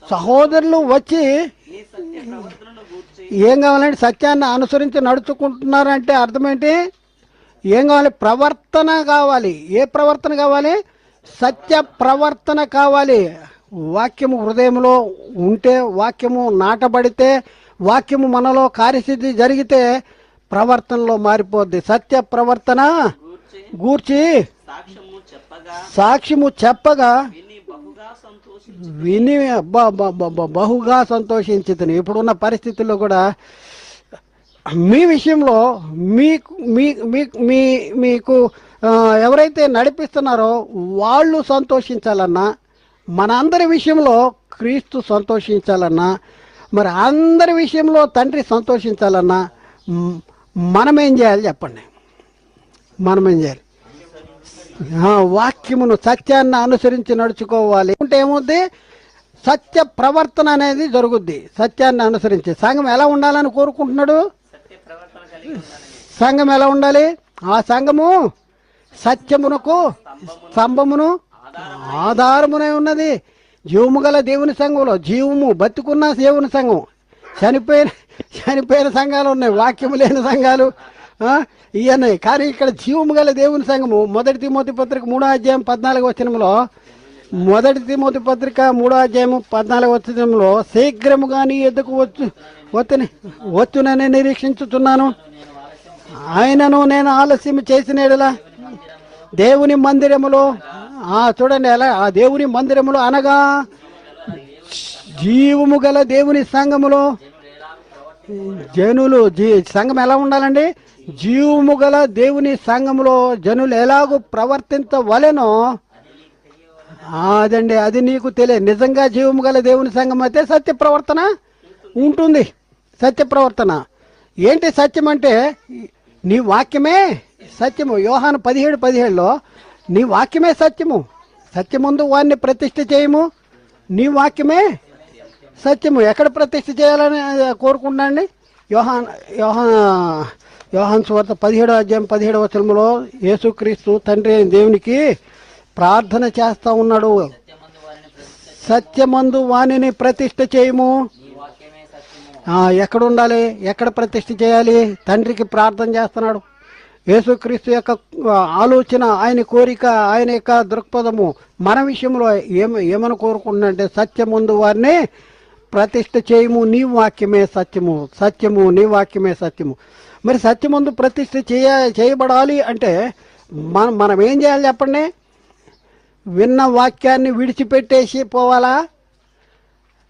సహోదరులు వచ్చి ఏం కావాలంటే సత్యాన్ని అనుసరించి నడుచుకుంటున్నారంటే అర్థం ఏంటి? ఏం కావాలి? ప్రవర్తన కావాలి. ఏ ప్రవర్తన కావాలి? సత్య ప్రవర్తన కావాలి. వాక్యము హృదయంలో ఉంటే, వాక్యము నాటబడితే, వాక్యము మనలో కార్యసిద్ధి జరిగితే ప్రవర్తనలో మారిపోద్ది. సత్య ప్రవర్తన గూర్చి సాక్ష్యము చెప్పగా విని బహుగా సంతోషించుతుంది. ఇప్పుడున్న పరిస్థితుల్లో కూడా మీ విషయంలో మీకు ఎవరైతే నడిపిస్తున్నారో వాళ్ళు సంతోషించాలన్నా, మన అందరి విషయంలో క్రీస్తు సంతోషించాలన్నా, మరి అందరి విషయంలో తండ్రి సంతోషించాలన్నా మనమేం చేయాలి చెప్పండి? మనమేం చేయాలి? వాక్యమును సత్యాన్ని అనుసరించి నడుచుకోవాలి. అంటే ఏమవుద్ది? సత్య ప్రవర్తన అనేది జరుగుద్ది. సత్యాన్ని అనుసరించి సంఘం ఎలా ఉండాలని కోరుకుంటున్నాడు? సంఘం ఎలా ఉండాలి? ఆ సంఘము సత్యమునకు స్తంభమును ఆధారమునే ఉన్నది. జీవము గల దేవుని సంఘంలో జీవము బతికున్న దేవుని సంఘం, చనిపోయిన సంఘాలు ఉన్నాయి, వాక్యము లేని సంఘాలు ఇవన్నీ. కానీ ఇక్కడ జీవము గల దేవుని సంఘము. 1 తిమోతి పత్రిక 3వ అధ్యాయం 14వ వచనంలో 1 తిమోతి పత్రిక 3వ అధ్యాయం 14వ వచనంలో శీఘ్రముగా నీ ఎద్దుకు వచ్చునని నిరీక్షించుతున్నాను. ఆయనను నేను ఆలస్యం చేసిన యెడల దేవుని మందిరములో చూడండి ఎలా ఆ దేవుని మందిరములో అనగా జీవము గల దేవుని సంఘములో జనులు సంఘం ఎలా ఉండాలండి? జీవము గల దేవుని సంఘములో జనులు ఎలాగూ ప్రవర్తించవలెనో అదండి. అది నీకు తెలియదు. నిజంగా జీవము గల దేవుని సంఘం అయితే సత్య ప్రవర్తన ఉంటుంది. సత్య ప్రవర్తన ఏంటి? సత్యం అంటే నీ వాక్యమే సత్యము. యోహాను 17:17లో నీ వాక్యమే సత్యము, సత్యముందు వారిని ప్రతిష్ఠ చేయము, నీ వాక్యమే సత్యము. ఎక్కడ ప్రతిష్ఠ చేయాలని కోరుకుంటున్నాండి? యోహాను సువార్త 17:17 యేసుక్రీస్తు తండ్రి అయిన దేవునికి ప్రార్థన చేస్తా ఉన్నాడు. సత్యమందు వాణిని ప్రతిష్ఠ చేయము. ఎక్కడ ఉండాలి? ఎక్కడ ప్రతిష్ఠ చేయాలి? తండ్రికి ప్రార్థన చేస్తున్నాడు. యేసుక్రీస్తు యొక్క ఆలోచన, ఆయన కోరిక, ఆయన యొక్క దృక్పథము మన విషయంలో ఏమని కోరుకుంటుందంటే సత్యమందు వారిని ప్రతిష్ఠ చేయము, నీ వాక్యమే సత్యము, సత్యము నీ వాక్యమే సత్యము. మరి సత్యమందు ప్రతిష్ఠ చేయబడాలి అంటే మనం ఏం చేయాలి చెప్పండి? విన్న వాక్యాన్ని విడిచిపెట్టేసి పోవాలా?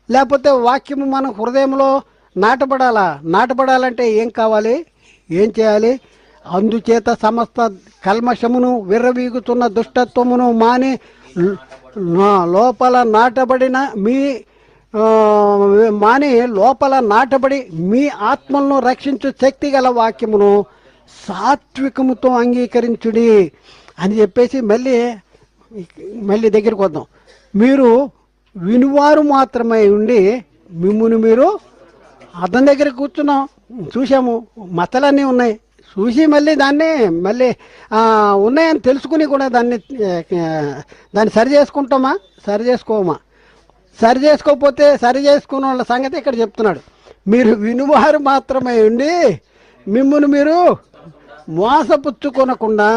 లేకపోతే వాక్యము మన హృదయంలో నాటబడాలా? నాటబడాలంటే ఏం కావాలి? ఏం చేయాలి? అందుచేత సమస్త కల్మషమును విర్రవీగుతున్న దుష్టత్వమును మాని లోపల నాటబడిన లోపల నాటబడి మీ ఆత్మలను రక్షించు శక్తి గల వాక్యమును సాత్వికముతో అంగీకరించుడి అని చెప్పేసి మళ్ళీ దగ్గరికి వద్దాం. మీరు వినువారు మాత్రమే ఉండి మిమ్మును మీరు అద్దం దగ్గర కూర్చున్నాం, చూసాము, మతలన్నీ ఉన్నాయి, చూసి దాన్ని ఉన్నాయని తెలుసుకుని కూడా దాన్ని సరి చేసుకుంటామా? సరి చేసుకోమా? సరి చేసుకోకపోతే సరి చేసుకున్న వాళ్ళ సంగతి ఇక్కడ చెప్తున్నాడు. మీరు వినువారు మాత్రమే ఉండి మిమ్మును మీరు మోసపుచ్చుకొనకుండా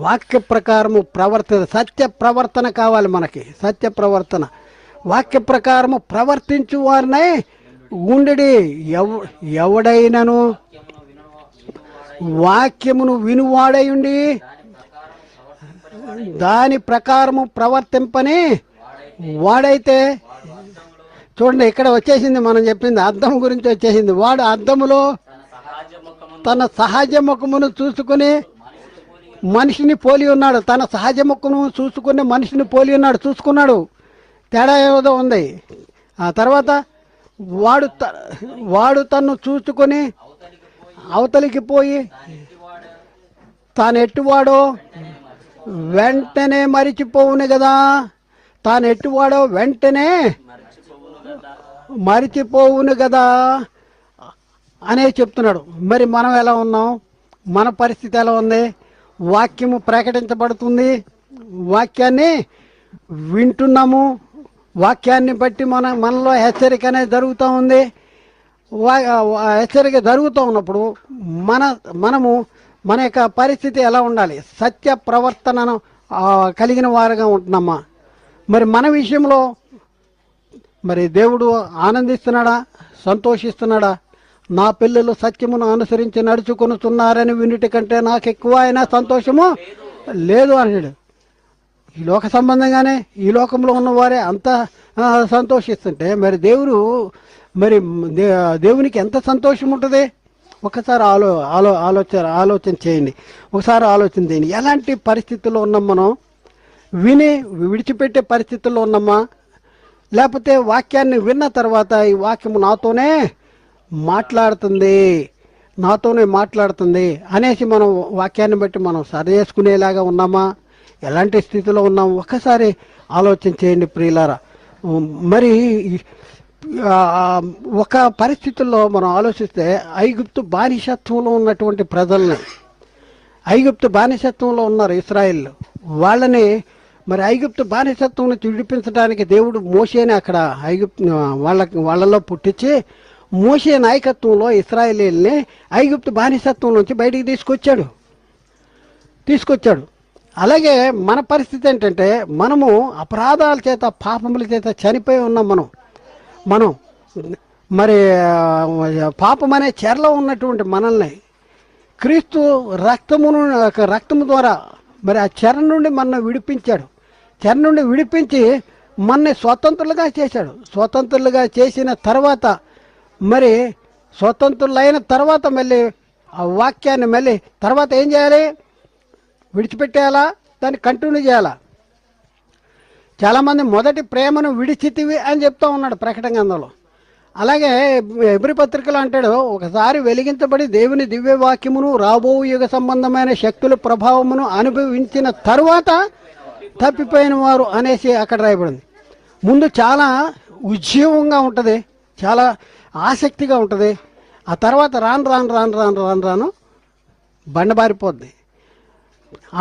వాక్య ప్రకారము సత్య ప్రవర్తన కావాలి మనకి. సత్య ప్రవర్తన, వాక్య ప్రకారము ప్రవర్తించు వారినై ఉండడి. ఎవడైనను వాక్యమును వినువాడయుండి దాని ప్రకారము ప్రవర్తింపని వాడైతే, చూడండి ఇక్కడ వచ్చేసింది మనం చెప్పింది, అద్దం గురించి వచ్చేసింది. వాడు అద్దములో తన సహజ ముఖమును చూసుకుని మనిషిని పోలి ఉన్నాడు. తన సహజ ముఖమును చూసుకుని మనిషిని పోలి ఉన్నాడు, చూసుకున్నాడు. తేడా ఏదో ఉంది. ఆ తర్వాత వాడు తన్ను చూసుకొని అవతలికి పోయి తాను ఎట్టువాడో వెంటనే మరిచిపోవును కదా. తాను ఎట్టువాడో వెంటనే మరిచిపోవును కదా అనే చెప్తున్నాడు. మరి మనం ఎలా ఉన్నాం? మన పరిస్థితి ఎలా ఉంది? వాక్యము ప్రకటించబడుతుంది, వాక్యాన్ని వింటున్నాము, వాక్యాన్ని బట్టి మనలో హెచ్చరిక అనేది జరుగుతూ ఉంది. హెచ్చరిక జరుగుతూ ఉన్నప్పుడు మనము మన యొక్క పరిస్థితి ఎలా ఉండాలి? సత్య ప్రవర్తనను కలిగిన వారుగా ఉంటున్నామా? మరి మన విషయంలో మరి దేవుడు ఆనందిస్తున్నాడా? సంతోషిస్తున్నాడా? నా పిల్లలు సత్యమును అనుసరించి నడుచుకొనుతున్నారని వినుటి కంటే నాకు ఎక్కువ అయినా సంతోషము లేదు అన్నాడు. ఈ లోక సంబంధంగానే ఈ లోకంలో ఉన్నవారే అంత సంతోషిస్తుంటే మరి దేవునికి ఎంత సంతోషం ఉంటుంది? ఒకసారి ఆలోచన చేయండి. ఒకసారి ఆలోచన చేయండి. ఎలాంటి పరిస్థితుల్లో ఉన్నాం మనం? విడిచిపెట్టే పరిస్థితుల్లో ఉన్నామా? లేకపోతే వాక్యాన్ని విన్న తర్వాత ఈ వాక్యము నాతోనే మాట్లాడుతుంది అనేసి మనం వాక్యాన్ని బట్టి మనం సరి చేసుకునేలాగా ఉన్నామా? ఎలాంటి స్థితిలో ఉన్నాం? ఒక్కసారి ఆలోచన చేయండి ప్రియులారా. మరి ఒక పరిస్థితుల్లో మనం ఆలోచిస్తే ఐగుప్తు బానిసత్వంలో ఉన్నటువంటి ప్రజల్ని, ఐగుప్తు బానిసత్వంలో ఉన్నారు ఇశ్రాయేలు, వాళ్ళని మరి ఐగుప్తు బానిసత్వం నుంచి విడిపించడానికి దేవుడు మోషేని అక్కడ వాళ్ళలో పుట్టించి మోషే నాయకత్వంలో ఇశ్రాయేలీల్ని ఐగుప్తు బానిసత్వం నుంచి బయటికి తీసుకొచ్చాడు. అలాగే మన పరిస్థితి ఏంటంటే మనము అపరాధాల చేత పాపముల చేత చనిపోయి ఉన్నాం. మనం మరి పాపం అనే చెరలో ఉన్నటువంటి మనల్ని క్రీస్తు రక్తము ద్వారా మరి ఆ చెర నుండి మన విడిపించాడు. చెర నుండి విడిపించి మనని స్వతంత్రులుగా చేశాడు. స్వతంత్రులుగా చేసిన తర్వాత మరి స్వతంత్రులైన తర్వాత మళ్ళీ ఆ వాక్యాన్ని మళ్ళీ తర్వాత ఏం చేయాలి? విడిచిపెట్టేయాలా, దాన్ని కంటిన్యూ చేయాలా? చాలామంది మొదటి ప్రేమను విడిచితివి అని చెప్తూ ఉన్నాడు ప్రకటన గ్రంథంలో. అలాగే ఎబ్రీ పత్రికలో అంటాడు, ఒకసారి వెలిగించబడి దేవుని దివ్య వాక్యమును రాబో యుగ సంబంధమైన శక్తుల ప్రభావమును అనుభవించిన తరువాత తప్పిపోయిన వారు అనేసి అక్కడ రాయబడింది. ముందు చాలా ఉజ్జీవంగా ఉంటుంది, చాలా ఆసక్తిగా ఉంటుంది. ఆ తర్వాత రాను బండబారిపోద్ది,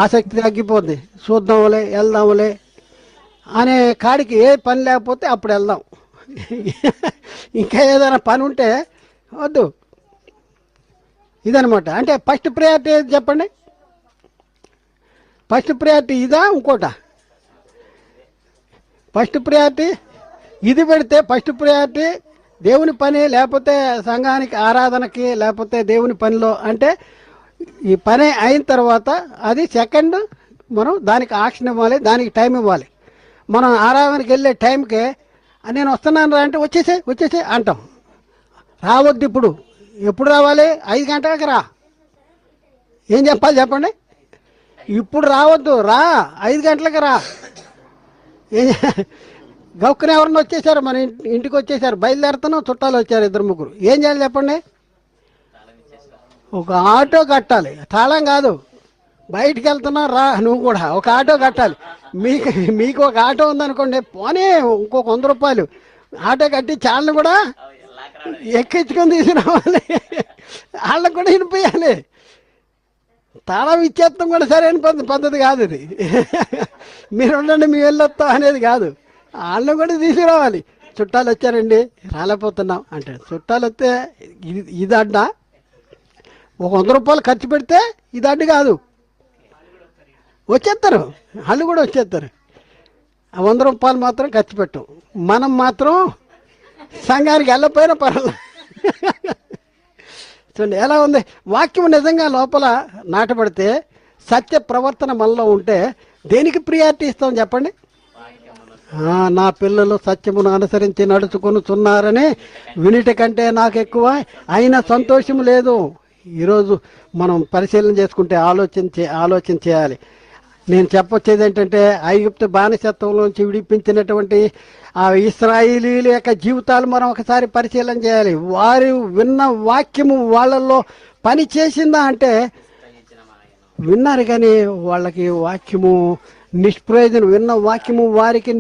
ఆసక్తి తగ్గిపోద్ది. చూద్దాంలే, వెళ్దాంలే అనే కాడికి ఏ పని లేకపోతే అప్పుడు వెళ్దాం, ఇంకా ఏదైనా పని ఉంటే వద్దు. ఇదనమాట. అంటే ఫస్ట్ ప్రయారిటీ ఏది చెప్పండి? ఫస్ట్ ప్రయారిటీ ఇదా ఇంకోట? ఫస్ట్ ప్రయారిటీ ఇది పెడితే ఫస్ట్ ప్రయారిటీ దేవుని పని, లేకపోతే సంఘానికి ఆరాధనకి, లేకపోతే దేవుని పనిలో. అంటే ఈ పని అయిన తర్వాత అది సెకండ్, మనం దానికి యాక్షన్ ఇవ్వాలి, దానికి టైం ఇవ్వాలి. మనం ఆరాధనకి వెళ్ళే టైంకి నేను వస్తున్నాను రా అంటే వచ్చేసే అంటాం. రావద్దు. ఇప్పుడు ఎప్పుడు రావాలి? 5 గంటలకు రా. ఏం చెప్పాలి చెప్పండి? ఇప్పుడు రావద్దు, రా 5 గంటలకు రా. గౌక్కుని ఎవరన్నా వచ్చేసారు, మన ఇంటికి వచ్చేసారు, బయలుదేరుతున్నాం, చుట్టాలు వచ్చారు 2-3. ఏం చేయాలి చెప్పండి? ఒక ఆటో కట్టాలి. తాళం కాదు, బయటికి వెళ్తున్నావు రా, నువ్వు కూడా ఒక ఆటో కట్టాలి. మీకు ఒక ఆటో ఉందనుకోండి, పోనీ ఇంకొక 100 రూపాయలు ఆటో కట్టి చాలను కూడా ఎక్కించుకొని తీసుకురావాలి, వాళ్ళకు కూడా వినిపించాలి. తాళం ఇచ్చేస్తాం కూడా సరైన పద్ధతి కాదు ఇది. మీరు ఉండండి, మీ వెళ్ళొస్తాం అనేది కాదు, వాళ్ళని కూడా తీసుకురావాలి. చుట్టాలు వచ్చారండి, రాలేకపోతున్నాం అంటే, చుట్టాలు వస్తే ఇది అడ్డ. ఒక 100 రూపాయలు ఖర్చు పెడితే ఇది అడ్డు కాదు, వచ్చేస్తారు, వాళ్ళు కూడా వచ్చేస్తారు. ఆ 100 రూపాయలు మాత్రం ఖర్చు పెట్టం. మనం మాత్రం సంఘానికి వెళ్ళపోయినా పర్వాలేదు. చూడండి ఎలా ఉంది వాక్యం. నిజంగా లోపల నాటబడితే, సత్య ప్రవర్తన మనలో ఉంటే దేనికి ప్రియారిటీ ఇస్తాం చెప్పండి? నా పిల్లలు సత్యమును అనుసరించి నడుచుకొనుచున్నారని వినిటి కంటే నాకు ఎక్కువ అయినా సంతోషం లేదు. ఈరోజు మనం పరిశీలన చేసుకుంటే ఆలోచన చేయాలి. నేను చెప్పొచ్చేది ఏంటంటే, ఐగుప్తు బానిసత్వంలోంచి విడిపించినటువంటి ఆ ఇశ్రాయేలీయుల యొక్క జీవితాలు మనం ఒకసారి పరిశీలన చేయాలి. వారు విన్న వాక్యము వాళ్ళల్లో పని చేసిందా అంటే విన్నారు, కానీ వాళ్ళకి వాక్యము నిష్ప్రయోజనం. విన్న వాక్యము వారికి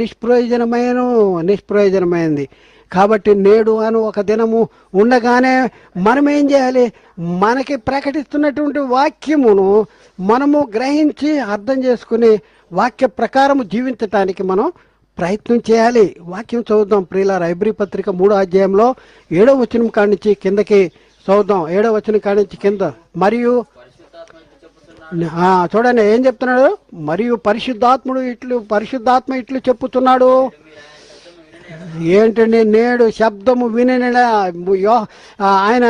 నిష్ప్రయోజనమైంది. కాబట్టి నేడు అని ఒక దినము ఉండగానే మనం ఏం చేయాలి? మనకి ప్రకటిస్తున్నటువంటి వాక్యమును మనము గ్రహించి అర్థం చేసుకుని వాక్య ప్రకారము జీవించటానికి మనం ప్రయత్నం చేయాలి. వాక్యం చదువుదాం ప్రియులారా. హెబ్రీ పత్రిక 3వ అధ్యాయంలో 7వ వచనం కాడి నుంచి కిందకి చదువుదాం. 7వ వచనం కాడి నుంచి కింద. మరియు చూడండి ఏం చెప్తున్నాడు? మరియు పరిశుద్ధాత్మ ఇట్లు చెప్పుతున్నాడు. ఏంటండి? నేడు శబ్దము వినిన ఆయన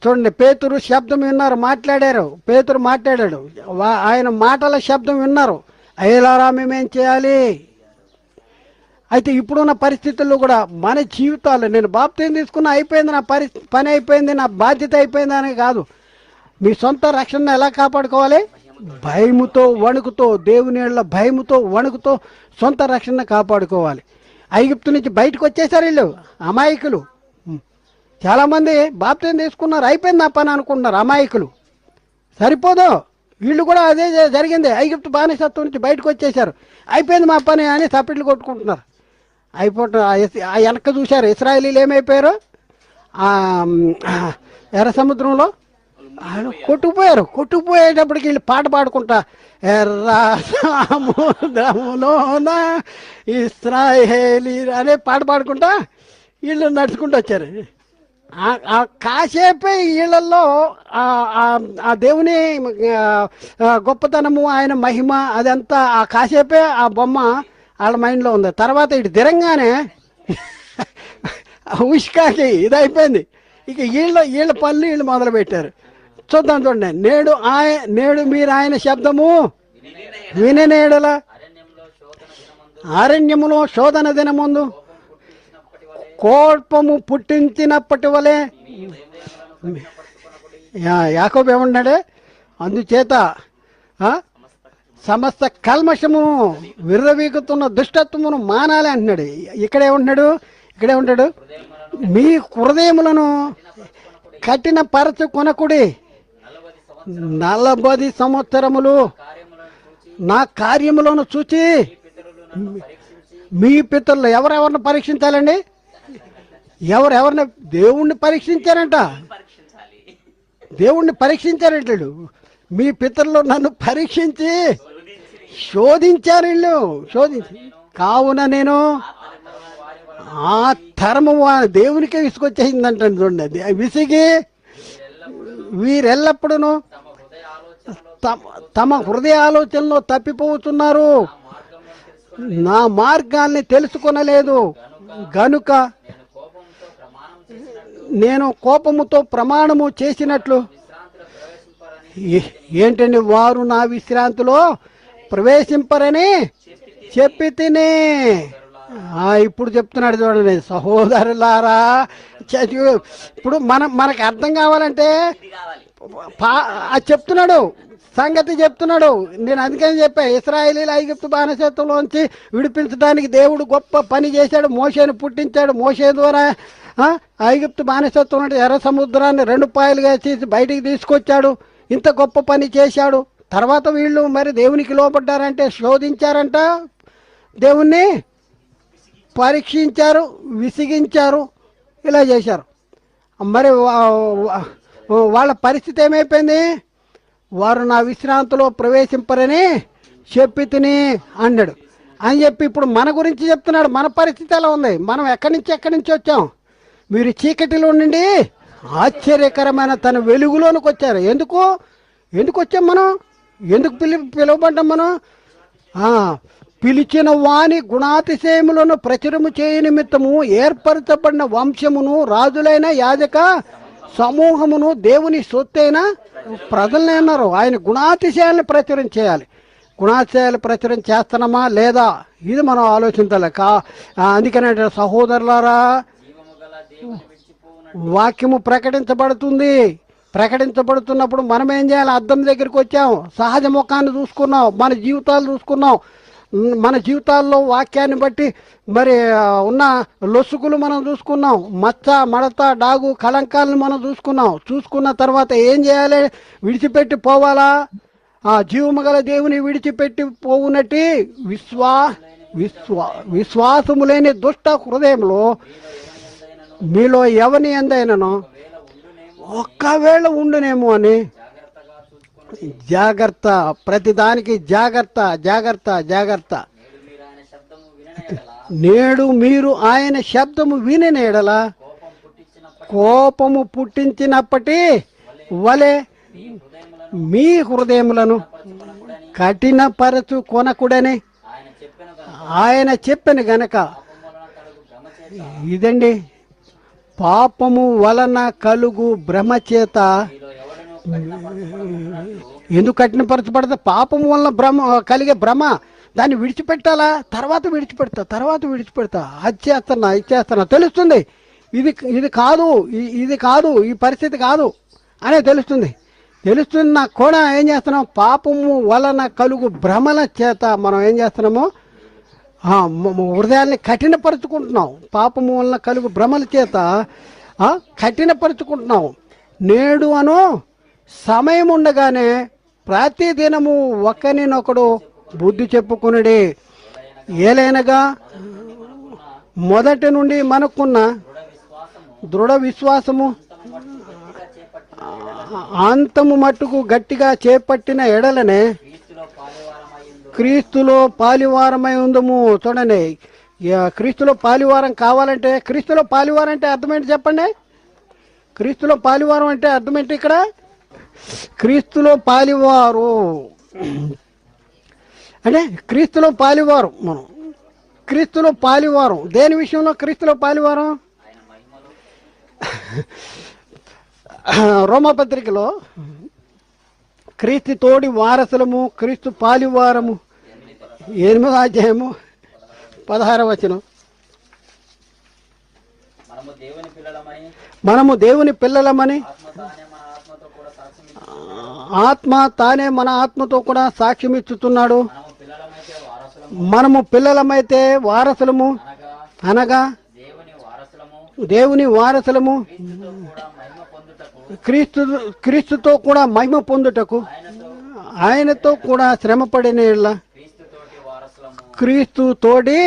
చూడండి, పేతురు శబ్దం విన్నారు, మాట్లాడారు. పేతురు మాట్లాడాడు, ఆయన మాటల శబ్దం విన్నారు. అయ్యలారా మేమేం చేయాలి? అయితే ఇప్పుడున్న పరిస్థితుల్లో కూడా మన జీవితాలు, నేను బాప్తీసం తీసుకున్నా అయిపోయింది, నా పని అయిపోయింది, నా బాధ్యత అయిపోయింది అని కాదు. మీ సొంత రక్షణను ఎలా కాపాడుకోవాలి? భయముతో వణుకుతో, దేవుని యెడల భయముతో వణుకుతో సొంత రక్షణ కాపాడుకోవాలి. ఐగుప్తు నుంచి బయటకు వచ్చేసారు వీళ్ళు, అమాయకులు. చాలామంది బాప్తీసం తీసుకున్నారు, అయిపోయింది నా పని అనుకుంటున్నారు, అమాయకులు. సరిపోదు, వీళ్ళు కూడా అదే జరిగింది. ఐగుప్తు బానిసత్వం నుంచి బయటకు వచ్చేసారు, అయిపోయింది మా పని అని తప్పిట్లు కొట్టుకుంటున్నారు. ఆ వెనక చూశారు ఇశ్రాయేలీలు ఏమైపోయారు? ఎర్ర సముద్రంలో కొట్టుకుపోయేటప్పటికి వీళ్ళు పాట పాడుకుంటా, ఎర్ర సముద్రములోన ఇశ్రాయేలీ అనే పాట పాడుకుంటా వీళ్ళు నడుచుకుంటూ వచ్చారు. కాసేపే వీళ్ళల్లో ఆ దేవుని గొప్పతనము, ఆయన మహిమ, అదంతా ఆ కాసేపే ఆ బొమ్మ వాళ్ళ మైండ్లో ఉంది. తర్వాత ఇటు దిరంగానే ఉష్కాకి ఇది అయిపోయింది. ఇక వీళ్ళ పనులు వీళ్ళు మొదలు పెట్టారు. చూద్దాం చూడండి. నేడు మీరు ఆయన శబ్దము విననేడల అరణ్యములో శోధన దినముందు కోపము పుట్టించినప్పటి వలె యాకోబు ఏమన్నాడు? అందుచేత సమస్త కల్మషము విర్రవీగుతున్న దుష్టత్వమును మానాలి అంటున్నాడు. ఇక్కడే ఉంటాడు మీ హృదయములను కఠిన పరచు కొనకుడి. 40 సంవత్సరములు నా కార్యములను చూచి మీ పితరులు ఎవరెవరిని పరీక్షించాలండి? ఎవరెవరిని? దేవుణ్ణి పరీక్షించారంట. దేవుణ్ణి పరీక్షించారంటాడు. మీ పితరులు నన్ను పరీక్షించి శోధించారు. వీళ్ళు కావున నేను ఆ తరము దేవునికే విసుకొచ్చేసిందంట. చూడండి, విసిగి వీరెల్లప్పుడూ తమ హృదయ ఆలోచనలో తప్పిపోతున్నారు, నా మార్గాల్ని తెలుసుకొనలేదు గనుక నేను కోపముతో ప్రమాణము చేసినట్లు. ఏంటండి? వారు నా విశ్రాంతిలో ప్రవేశింపరని చెప్పి తినే. ఇప్పుడు చెప్తున్నాడు చూడండి, సహోదరులారా. ఇప్పుడు మనకు అర్థం కావాలంటే అది చెప్తున్నాడు, సంగతి చెప్తున్నాడు. నేను అందుకని చెప్పా, ఇశ్రాయేలీయులు ఐగుప్తు బానిసత్వంలోంచి విడిపించడానికి దేవుడు గొప్ప పని చేశాడు. మోషేను పుట్టించాడు. మోషే ద్వారా ఐగుప్తు బానిసత్వం అంటే ఎర్ర సముద్రాన్ని 2 పాయలుగా చేసి బయటికి తీసుకొచ్చాడు. ఇంత గొప్ప పని చేశాడు. తర్వాత వీళ్ళు మరి దేవునికి లోపడ్డారంటే శోధించారంట, దేవుణ్ణి పరీక్షించారు, విసిగించారు, ఇలా చేశారు. మరి వాళ్ళ పరిస్థితి ఏమైపోయింది? వారు నా విశ్రాంతిలో ప్రవేశింపరని చెప్పి తిని అన్నాడు అని చెప్పి ఇప్పుడు మన గురించి చెప్తున్నాడు. మన పరిస్థితి ఎలా ఉంది? మనం ఎక్కడి నుంచి వచ్చాం? మీరు చీకటిలో నుండి ఆశ్చర్యకరమైన తన వెలుగులోనికి వచ్చారు. ఎందుకు వచ్చాం మనం? ఎందుకు పిలువబడ్డాం మనం? పిలిచిన వాని గుణాతిశయములను ప్రచురము చేయ నిమిత్తము ఏర్పరచబడిన వంశమును రాజులైన యాజక సమూహమును దేవుని సొత్తైన ప్రజలనే అన్నారు. ఆయన గుణాతిశయాలను ప్రచురం చేయాలి. గుణాతిశయాలు ప్రచురం చేస్తున్నామా లేదా? ఇది మనం ఆలోచించాలి. అందుకనే సహోదరులారా, వాక్యము ప్రకటించబడుతున్నప్పుడు మనం ఏం చేయాలి? అద్దం దగ్గరికి వచ్చాం, సహజ ముఖాన్ని చూసుకున్నాం, మన జీవితాలు చూసుకున్నాం. మన జీవితాల్లో వాక్యాన్ని బట్టి మరి ఉన్న లొసుగులు మనం చూసుకున్నాం, మచ్చ మడత డాగు కలంకాలను మనం చూసుకున్న తర్వాత ఏం చేయాలి? విడిచిపెట్టి పోవాలా? జీవము గల దేవుని విడిచిపెట్టి పోవునట్టి విశ్వాసము లేని దుష్ట హృదయంలో మీలో ఎవని ఎందైనను ఒక్కవేళ ఉండునేమో అని జాగ్రత్త. ప్రతిదానికి జాగ్రత్త. నేడు మీరు ఆయన శబ్దము విననేడల కోపము పుట్టించినప్పటి వలె మీ హృదయములను కఠినపరచు కొనకుడని ఆయన చెప్పిన గనక. ఇదండి, పాపము వలన కలుగు భ్రమ చేత ఎందుకు కఠినపరచబడతా? పాపము వలన కలిగే భ్రమ. దాన్ని విడిచిపెట్టాలా? తర్వాత విడిచిపెడతా అది చేస్తున్నా తెలుస్తుంది. ఇది కాదు, ఈ పరిస్థితి కాదు అనే తెలుస్తుంది. నాకు కూడా ఏం చేస్తున్నాం? పాపము వలన కలుగు భ్రమల చేత మనం ఏం చేస్తున్నాము? హృదయాల్ని కఠినపరుచుకుంటున్నాం. పాపము వలన కలుగు భ్రమల చేత కఠినపరుచుకుంటున్నాం. నేడు సమయం ఉండగానే ప్రతిదినము ఒకరినొకడు బుద్ధి చెప్పుకునడే. ఏలైనగా మొదటి నుండి మనకున్న దృఢ విశ్వాసము అంతము మట్టుకు గట్టిగా చేపట్టిన ఎడలనే క్రీస్తులో పాలివారమై ఉందము. చూడండి, క్రీస్తులో పాలివారం కావాలంటే, క్రీస్తులో పాలివారం అంటే అర్థమేంటి చెప్పండి? క్రీస్తులో పాలివారం అంటే అర్థమేంటి? ఇక్కడ క్రీస్తులో పాలివారు అంటే క్రీస్తులో పాలివారం. మనం క్రీస్తులో పాలివారం దేని విషయంలో? క్రీస్తులో పాలివారం రోమపత్రికలో క్రీస్తు తోడి వారసులము, క్రీస్తు పాలివారము, 8వ అధ్యాయము 16వ వచనం. మనము దేవుని పిల్లలమని ఆత్మ తానే మన ఆత్మతో కూడా సాక్ష్యం ఇచ్చుతున్నాడు. మనము పిల్లలమైతే వారసులము అనగా దేవుని వారసులము, క్రీస్తుతో కూడా మహిమ పొందుటకు ఆయనతో కూడా శ్రమపడిన క్రీస్తు తోడి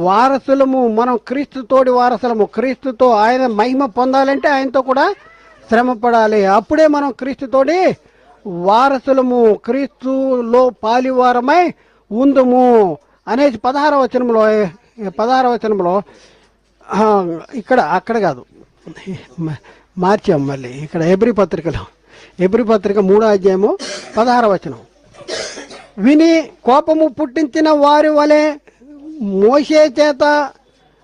వారసులము. మనం క్రీస్తు తోడి వారసులము. క్రీస్తుతో ఆయన మహిమ పొందాలంటే ఆయనతో కూడా శ్రమ పడాలి. అప్పుడే మనం క్రీస్తుతోటి వారసులము, క్రీస్తులో పాలివారమై ఉందుము అనేసి 16వ వచనంలో ఇక్కడ అక్కడ కాదు, మార్చాం మళ్ళీ. ఇక్కడ హెబ్రీ పత్రిక 3వ అధ్యాయము 16వ వచనం. విని కోపము పుట్టించిన వారి వలె మోషే చేత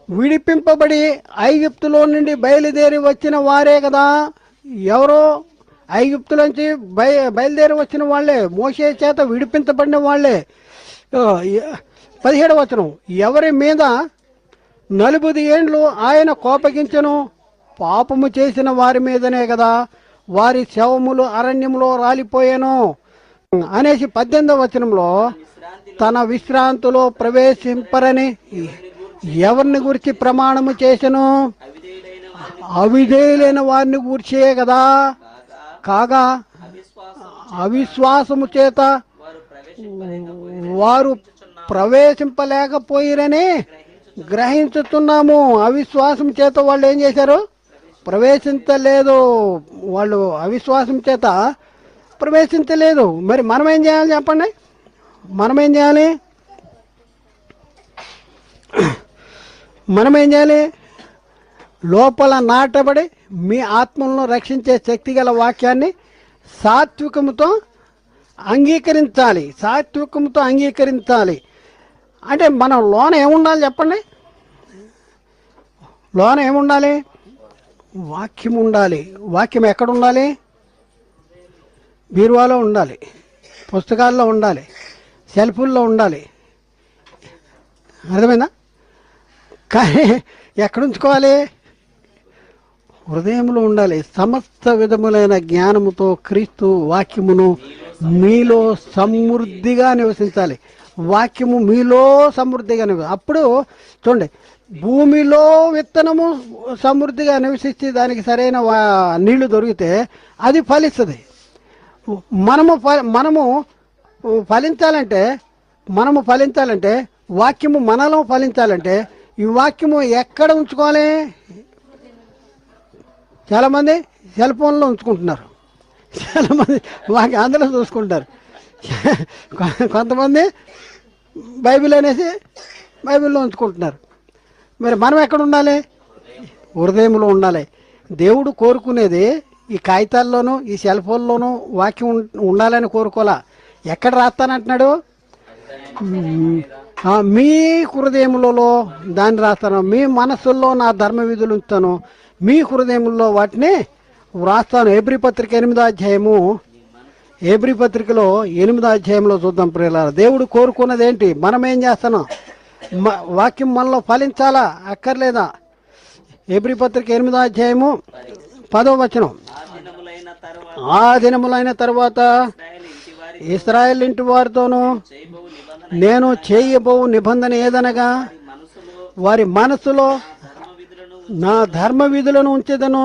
విడిపింపబడి ఐగుప్తులో నుండి బయలుదేరి వచ్చిన వారే కదా. ఎవరో ఐగుప్తులోంచి బయలుదేరి వచ్చిన వాళ్ళే, మోషే చేత విడిపించబడిన వాళ్ళే. 17వ వచనం. ఎవరి మీద 40 ఏండ్లు ఆయన కోపగించెను, పాపము చేసిన వారి మీదనే కదా. వారి శవములు అరణ్యములో రాలిపోయాను అనేసి 18వ వచనంలో తన విశ్రాంతిలో ప్రవేశింపరని ఎవరిని గురించి ప్రమాణము చేసెను? అవిధేయులైన వారిని గురించే కదా. కాగా అవిశ్వాసము చేత వారు ప్రవేశింపలేకపోయిరని గ్రహించుతున్నాము. అవిశ్వాసం చేత వాళ్ళు ఏం చేశారు? ప్రవేశించలేదు. వాళ్ళు అవిశ్వాసం చేత ప్రవేశించలేదు. మరి మనం ఏం చేయాలి చెప్పండి? మనం ఏం చేయాలి? లోపల నాటబడి మీ ఆత్మలను రక్షించే శక్తి గల వాక్యాన్ని సాత్వికముతో అంగీకరించాలి. అంటే మనం లోన ఏముండాలి చెప్పండి? లోన ఏముండాలి? వాక్యం ఉండాలి. వాక్యం ఎక్కడ ఉండాలి? బీరువాలో ఉండాలి, పుస్తకాల్లో ఉండాలి, సెల్ఫుల్లో ఉండాలి. అర్థమైందా? కానీ ఎక్కడ ఉంచుకోవాలి? హృదయంలో ఉండాలి. సమస్త విధములైన జ్ఞానముతో క్రీస్తు వాక్యమును మీలో సమృద్ధిగా నివసించాలి. వాక్యము మీలో సమృద్ధిగా అప్పుడు చూడండి, భూమిలో విత్తనము సమృద్ధిగా నివసిస్తే దానికి సరైన నీళ్లు దొరికితే అది ఫలిస్తుంది. మనము ఫలించాలంటే వాక్యము మనలో ఫలించాలంటే ఈ వాక్యము ఎక్కడ ఉంచుకోవాలి? చాలామంది సెల్ ఫోన్లో ఉంచుకుంటున్నారు, చాలామంది వాక్యం అందులో చూసుకుంటారు, కొంతమంది బైబిల్ అనేసి బైబిల్లో ఉంచుకుంటున్నారు. మరి మనం ఎక్కడ ఉండాలి? హృదయంలో ఉండాలి. దేవుడు కోరుకునేది ఈ కాగితాల్లోనూ ఈ సెల్ ఫోన్లోనూ వాక్యం ఉండాలని కోరుకోలే. ఎక్కడ రాస్తానంటున్నాడు? మీ హృదయములలో దాన్ని రాస్తాను, మీ మనస్సుల్లో నా ధర్మ విధులు ఉంచుతాను, మీ హృదయంలో వాటిని వ్రాస్తాను. హెబ్రీ పత్రిక 8వ అధ్యాయము, హెబ్రీ పత్రికలో 8వ అధ్యాయంలో చూద్దాం ప్రియులారా. దేవుడు కోరుకున్నది ఏంటి? మనం ఏం చేస్తున్నాం? వాక్యం మనలో ఫలించాలా అక్కర్లేదా? హెబ్రీ పత్రిక 8వ అధ్యాయము 10వ వచనం. ఆ దినములైన తర్వాత ఇశ్రాయేలు ఇంటి వారితోనూ నేను చేయబో నిబంధన ఏదనగా వారి మనసులో నా ధర్మ విధులను ఉంచేదను,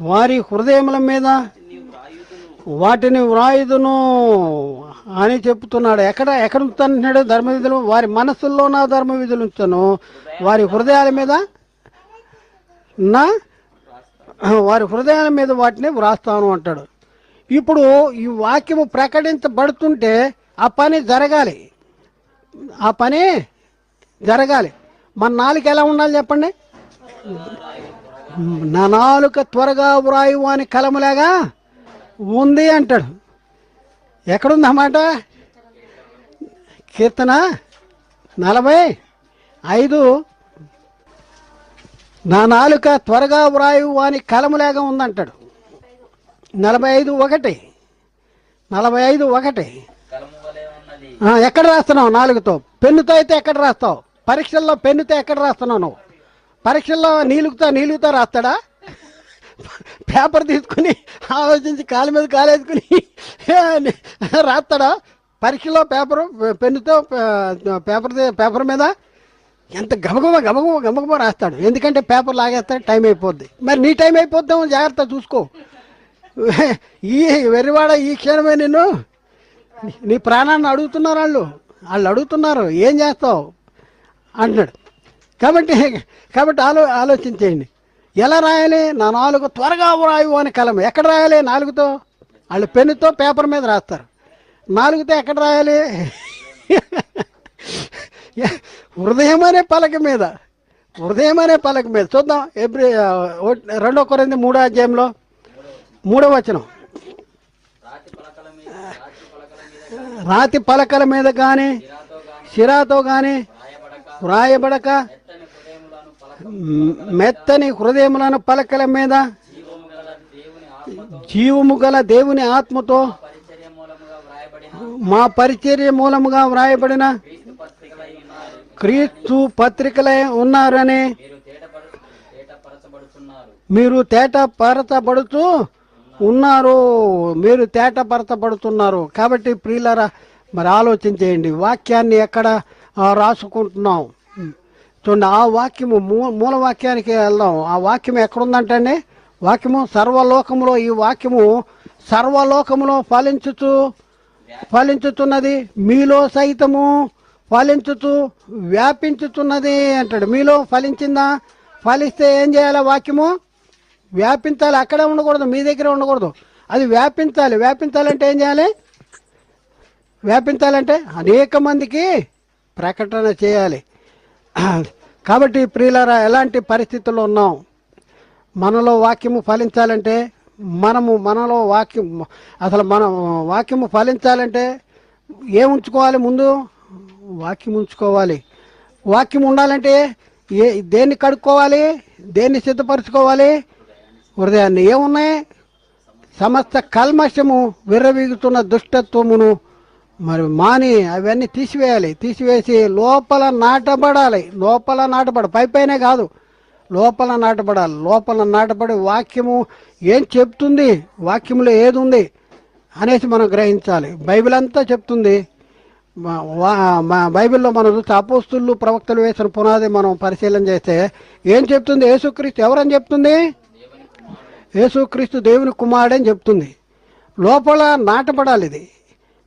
వారి హృదయముల మీద వాటిని వ్రాయుదును అని చెప్తున్నాడు. ఎక్కడ ఉంచుతానంటున్నాడు? ధర్మ విధులు. వారి మనస్సుల్లో నా ధర్మ విధులు ఉంచాను, వారి హృదయాల మీద వాటిని వ్రాస్తాను అంటాడు. ఇప్పుడు ఈ వాక్యము ప్రకటించబడుతుంటే ఆ పని జరగాలి. మన నాలుక ఎలా ఉండాలి చెప్పండి? నా నాలుక త్వరగా వ్రాయు అని కలములాగా ఉంది అంటాడు. ఎక్కడుందన్నమాట? కీర్తన 45 నా నాలుక త్వరగా వ్రాయు వాని కలములేగా ఉందంటాడు. 45:1 45:1 ఎక్కడ రాస్తున్నావు? నాలుగుతో. పెన్నుతో అయితే ఎక్కడ రాస్తావు? పరీక్షల్లో పెన్నుతో ఎక్కడ రాస్తున్నావు నువ్వు? పరీక్షల్లో నీలుగుతా రాస్తాడా? పేపర్ తీసుకుని ఆలోచించి కాలు మీద కాలేసుకుని రాస్తాడా? పరీక్షలో పెన్నుతో పేపర్ మీద ఎంత గమగమ రాస్తాడు. ఎందుకంటే పేపర్ లాగేస్తాడు, టైం అయిపోద్ది. మరి నీ టైం అయిపోద్దాము, జాగ్రత్త చూసుకో. ఈ వెర్రివాడ ఈ క్షణమే నిన్ను నీ ప్రాణాన్ని అడుగుతున్నారు. వాళ్ళు అడుగుతున్నారు, ఏం చేస్తావు అంటున్నాడు. కాబట్టి ఆలోచించేయండి. ఎలా రాయాలి? నా నాలుగు త్వరగా వ్రాయు అని కలం. ఎక్కడ రాయాలి? నాలుగుతో. వాళ్ళు పెన్నుతో పేపర్ మీద రాస్తారు. నాలుగుతో ఎక్కడ రాయాలి? హృదయం అనే పలక మీద. చూద్దాం. 2 కొరింథీ 3 3 రాతి పలకల మీద కానీ శిరాతో కానీ వ్రాయబడక మెత్తని హృదయములను పలకల మీద జీవము గల దేవుని ఆత్మతో మా పరిచర్య మూలముగా వ్రాయబడిన క్రీస్తు పత్రికలై ఉన్నారని మీరు తేటపరచబడుతున్నారు. కాబట్టి ప్రియులారా, మరి ఆలోచించేయండి. వాక్యాన్ని ఎక్కడ రాసుకుంటున్నాం? చూడండి, ఆ వాక్యము మూల వాక్యానికి వెళ్దాం. ఆ వాక్యం ఎక్కడుందంటే, వాక్యము సర్వలోకములో, ఈ వాక్యము సర్వలోకములో ఫలించుతున్నది, మీలో సైతము ఫలించుతూ వ్యాపించుతున్నది అంటాడు. మీలో ఫలించిందా? ఫలిస్తే ఏం చేయాలి? వాక్యము వ్యాపించాలి. అక్కడే ఉండకూడదు, మీ దగ్గర ఉండకూడదు. అది వ్యాపించాలి. వ్యాపించాలంటే ఏం చేయాలి? వ్యాపించాలంటే అనేక మందికి ప్రకటన చేయాలి. కాబట్టి ప్రియులారా, ఎలాంటి పరిస్థితుల్లో ఉన్నాం? మనలో వాక్యము ఫలించాలంటే మనలో వాక్యము ఫలించాలంటే ఏముంచుకోవాలి? ముందు వాక్యం ఉంచుకోవాలి. వాక్యం ఉండాలంటే దేన్ని కడుక్కోవాలి? దేన్ని సిద్ధపరచుకోవాలి? హృదయాన్ని. ఏమున్నాయి? సమస్త కల్మషము, విర్రవీగుతున్న దుష్టత్వమును మరి మాని అవన్నీ తీసివేసి లోపల నాటబడాలి. పైపైనే కాదు, లోపల నాటబడి వాక్యము ఏం చెప్తుంది, వాక్యంలో ఏది ఉంది అనేసి మనం గ్రహించాలి. బైబిల్ అంతా చెప్తుంది. బైబిల్లో మనం చూస్తే అపోస్తులు ప్రవక్తలు వేసిన పునాది మనం పరిశీలన చేస్తే ఏం చెప్తుంది? యేసుక్రీస్తు ఎవరని చెప్తుంది? యేసుక్రీస్తు దేవుని కుమారుడని చెప్తుంది. లోపల నాటబడాలి. ఇది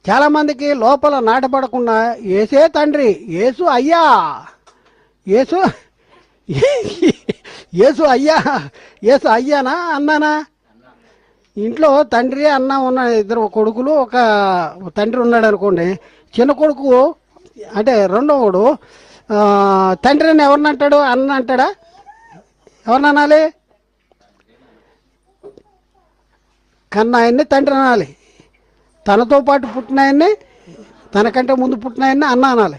చాలామందికి లోపల నాటబడకుండా యేసే తండ్రి, యేసు అయ్యా, యేసు అయ్యానా అన్నానా? ఇంట్లో తండ్రి అన్న ఉన్న ఇద్దరు కొడుకులు, ఒక తండ్రి ఉన్నాడు అనుకోండి. చిన్న కొడుకు అంటే రెండోవాడు తండ్రిని ఎవరినంటాడు? అన్న అంటాడా? ఎవరిననాలి? కన్నా ఆయన్ని తండ్రి అనాలి. తనతో పాటు పుట్టిన ఆయన్ని, తనకంటే ముందు పుట్టిన ఆయన్ని అన్న అనాలి.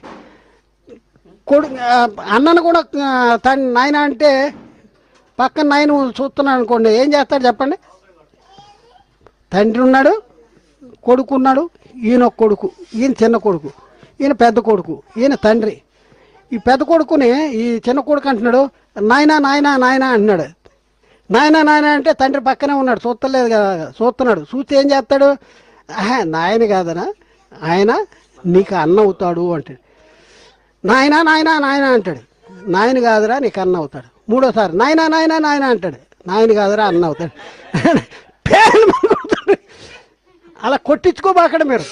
అన్నను కూడా నాయన అంటే పక్కన నాయన చూస్తున్నాడు అనుకోండి, ఏం చేస్తాడు చెప్పండి? తండ్రి ఉన్నాడు, కొడుకు ఉన్నాడు. ఈయన ఒక కొడుకు, ఈయన చిన్న కొడుకు, ఈయన పెద్ద కొడుకు, ఈయన తండ్రి. ఈ పెద్ద కొడుకుని ఈ చిన్న కొడుకు అంటున్నాడు నాయనా నాయనా నాయనా అంటున్నాడు. నాయనా నాయన అంటే తండ్రి పక్కనే ఉన్నాడు, చూస్తలేదు కదా, చూస్తున్నాడు. చూస్తే ఏం చేస్తాడు? నాయన కాదనా, ఆయన నీకు అన్న అవుతాడు అంటాడు. నాయనా నాయనా నాయన అంటాడు. నాయన కాదురా నీకు అన్న అవుతాడు. మూడోసారి నాయనా నాయనా నాయన అంటాడు. నాయన కాదురా అన్న అవుతాడు. అలా కొట్టించుకోబాకడ మీరు.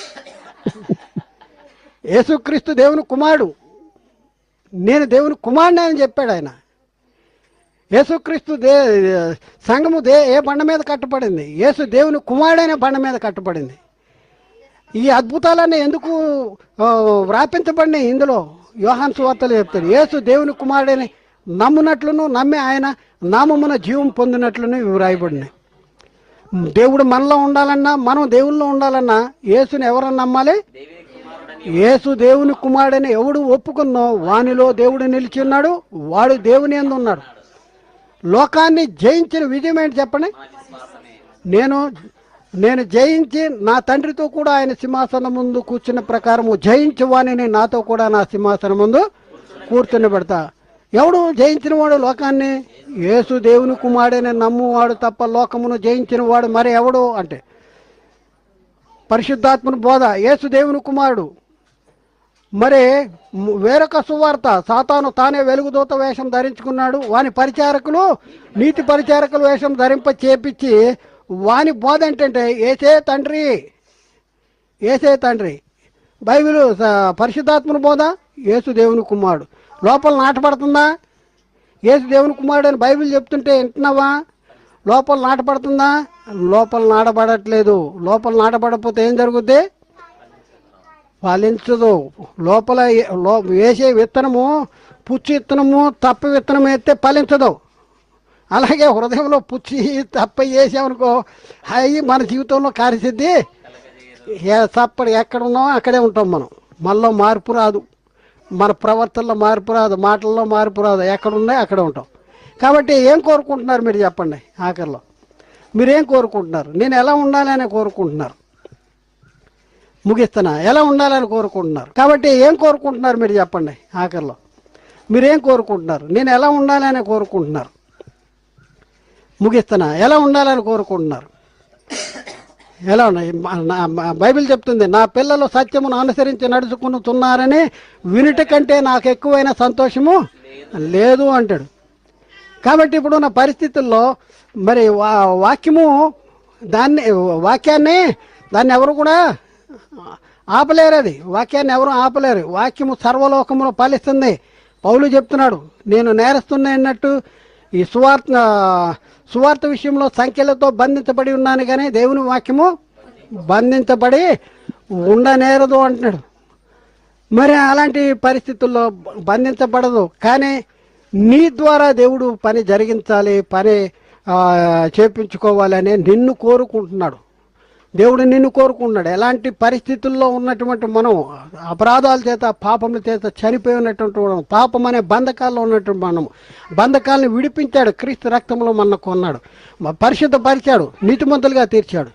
యేసుక్రీస్తు దేవుని కుమారుడు, నేను దేవుని కుమారుడిని అని చెప్పాడు ఆయన. యేసుక్రీస్తు సంఘము ఏ బండ మీద కట్టబడింది? యేసు దేవుని కుమారుడైన బండ మీద కట్టబడింది. ఈ అద్భుతాలన్నీ ఎందుకు వ్రాపించబడినాయి? ఇందులో యోహాను సువార్తలో చెప్తాడు, యేసు దేవుని కుమారుడని నమ్మునట్లును నమ్మి ఆయన నామమున జీవం పొందినట్లును వ్రాయబడినాయి. దేవుడు మనలో ఉండాలన్నా, మనం దేవుల్లో ఉండాలన్నా యేసుని ఎవరన్నా నమ్మాలి? యేసు దేవుని కుమారుడని ఎవడు ఒప్పుకున్నో వానిలో దేవుడు నిలిచి ఉన్నాడు, వాడు దేవుని యందు ఉన్నాడు. లోకాన్ని జయించిన విజయం ఏంటి చెప్పండి? నేను నేను జయించి నా తండ్రితో కూడా ఆయన సింహాసనం ముందు కూర్చున్న ప్రకారము జయించు వాణిని నాతో కూడా నా సింహాసనం ముందు కూర్చుని పెడతా. ఎవడు జయించిన వాడు లోకాన్ని? యేసు దేవుని కుమారుడని నమ్మువాడు తప్ప లోకమును జయించిన వాడు మరి ఎవడు అంటే పరిశుద్ధాత్మను బోధ. యేసు దేవుని కుమారుడు. మరి వేరొక సువార్త, సాతాను తానే వెలుగుదూత వేషం ధరించుకున్నాడు, వాని పరిచారకులు నీతి పరిచారకుల వేషం ధరింప చేపించి వాని బోధ ఏంటంటే ఏసే తండ్రి, ఏసే తండ్రి. బైబిల్ పరిశుద్ధాత్మను బోధ యేసు దేవుని కుమారుడు. లోపల నాటపడుతుందా? యేసు దేవుని కుమారుడు అని బైబిల్ చెప్తుంటే వింటున్నావా? లోపల నాటపడుతుందా? లోపల నాటపడట్లేదు. లోపల నాటపడకపోతే ఏం జరుగుద్ది? ఫలించదు. లోపల వేసే విత్తనము పుచ్చి విత్తనము తప్ప విత్తనం వేస్తే ఫలించదు. అలాగే హృదయంలో పుచ్చి తప్ప వేసామనుకో అవి మన జీవితంలో కార్యసిద్ధి తప్పడు. ఎక్కడ ఉన్నామో అక్కడే ఉంటాం మనం. మనలో మార్పు రాదు, మన ప్రవర్తనలో మార్పు రాదు, మాటల్లో మార్పు రాదు. ఎక్కడున్నాయి అక్కడే ఉంటాం. కాబట్టి ఏం కోరుకుంటున్నారు మీరు చెప్పండి? ఆఖరిలో మీరేం కోరుకుంటున్నారు? నేను ఎలా ఉండాలని కోరుకుంటున్నారు? ముగిస్తున్నా. ఎలా ఉండాలని కోరుకుంటున్నారు? కాబట్టి ఏం కోరుకుంటున్నారు మీరు చెప్పండి? ఆఖరిలో మీరేం కోరుకుంటున్నారు? నేను ఎలా ఉండాలని కోరుకుంటున్నారు? ముగిస్తున్నా. ఎలా ఉండాలని కోరుకుంటున్నారు? ఎలా ఉన్నాయి? బైబిల్ చెప్తుంది, నా పిల్లలు సత్యమును అనుసరించి నడుచుకుంటున్నారని వినుట కంటే నాకు ఎక్కువైన సంతోషము లేదు అంటాడు. కాబట్టి ఇప్పుడున్న పరిస్థితుల్లో మరి వాక్యాన్ని దాన్ని ఎవరు కూడా ఆపలేరు. అది వాక్యాన్ని ఎవరు ఆపలేరు. వాక్యము సర్వలోకములో ఫలిస్తుంది. పౌలు చెప్తున్నాడు, నేను నేరస్తున్నా అన్నట్టు ఈ సువార్త విషయంలో సంఖ్యలతో బంధించబడి ఉన్నాను, కానీ దేవుని వాక్యము బంధించబడి ఉండనేరదు అంటున్నాడు. మరి అలాంటి పరిస్థితుల్లో బంధించబడదు, కానీ నీ ద్వారా దేవుడు పని జరిగించాలి, పని చేపించుకోవాలని నిన్ను కోరుకుంటున్నాడు. దేవుడు నిన్ను కోరుకుంటున్నాడు. ఎలాంటి పరిస్థితుల్లో ఉన్నటువంటి మనం అపరాధాల చేత పాపముల చేత చనిపోయి ఉన్నటువంటి పాపం అనే బంధకాల్లో ఉన్నటువంటి మనం బంధకాలను విడిపించాడు. క్రీస్తు రక్తంలో మన కొన్నాడు, పరిశుద్ధపరిచాడు, నీతిమంతులుగా తీర్చాడు.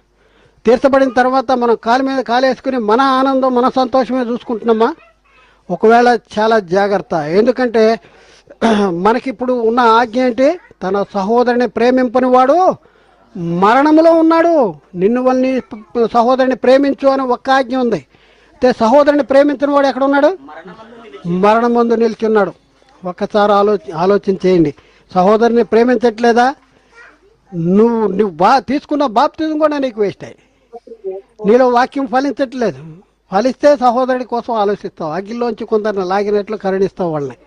తీర్చబడిన తర్వాత మనం కాలు మీద కాలేసుకుని మన ఆనందం మన సంతోషమే చూసుకుంటున్నామా? ఒకవేళ చాలా జాగ్రత్త. ఎందుకంటే మనకిప్పుడు ఉన్న ఆజ్ఞ ఏంటి? తన సహోదరుని ప్రేమింపని వాడు మరణంలో ఉన్నాడు. నిన్ను వాళ్ళని సహోదరుని ప్రేమించు అని ఒక్క ఆజ్ఞ ఉంది. అయితే సహోదరుని ప్రేమించిన వాడు ఎక్కడ ఉన్నాడు? మరణం ముందు నిల్చున్నాడు. ఒక్కసారి ఆలోచించేయండి. సహోదరుని ప్రేమించట్లేదా? నువ్వు తీసుకున్న బాప్తిజం కూడా నీకు వేస్ట్ అయ్యి, నీలో వాక్యం ఫలించట్లేదు. ఫలిస్తే సహోదరుడి కోసం ఆలోచిస్తావు, అగ్గిలోంచి కొందరిని లాగినట్లు కరుణిస్తావు వాళ్ళని.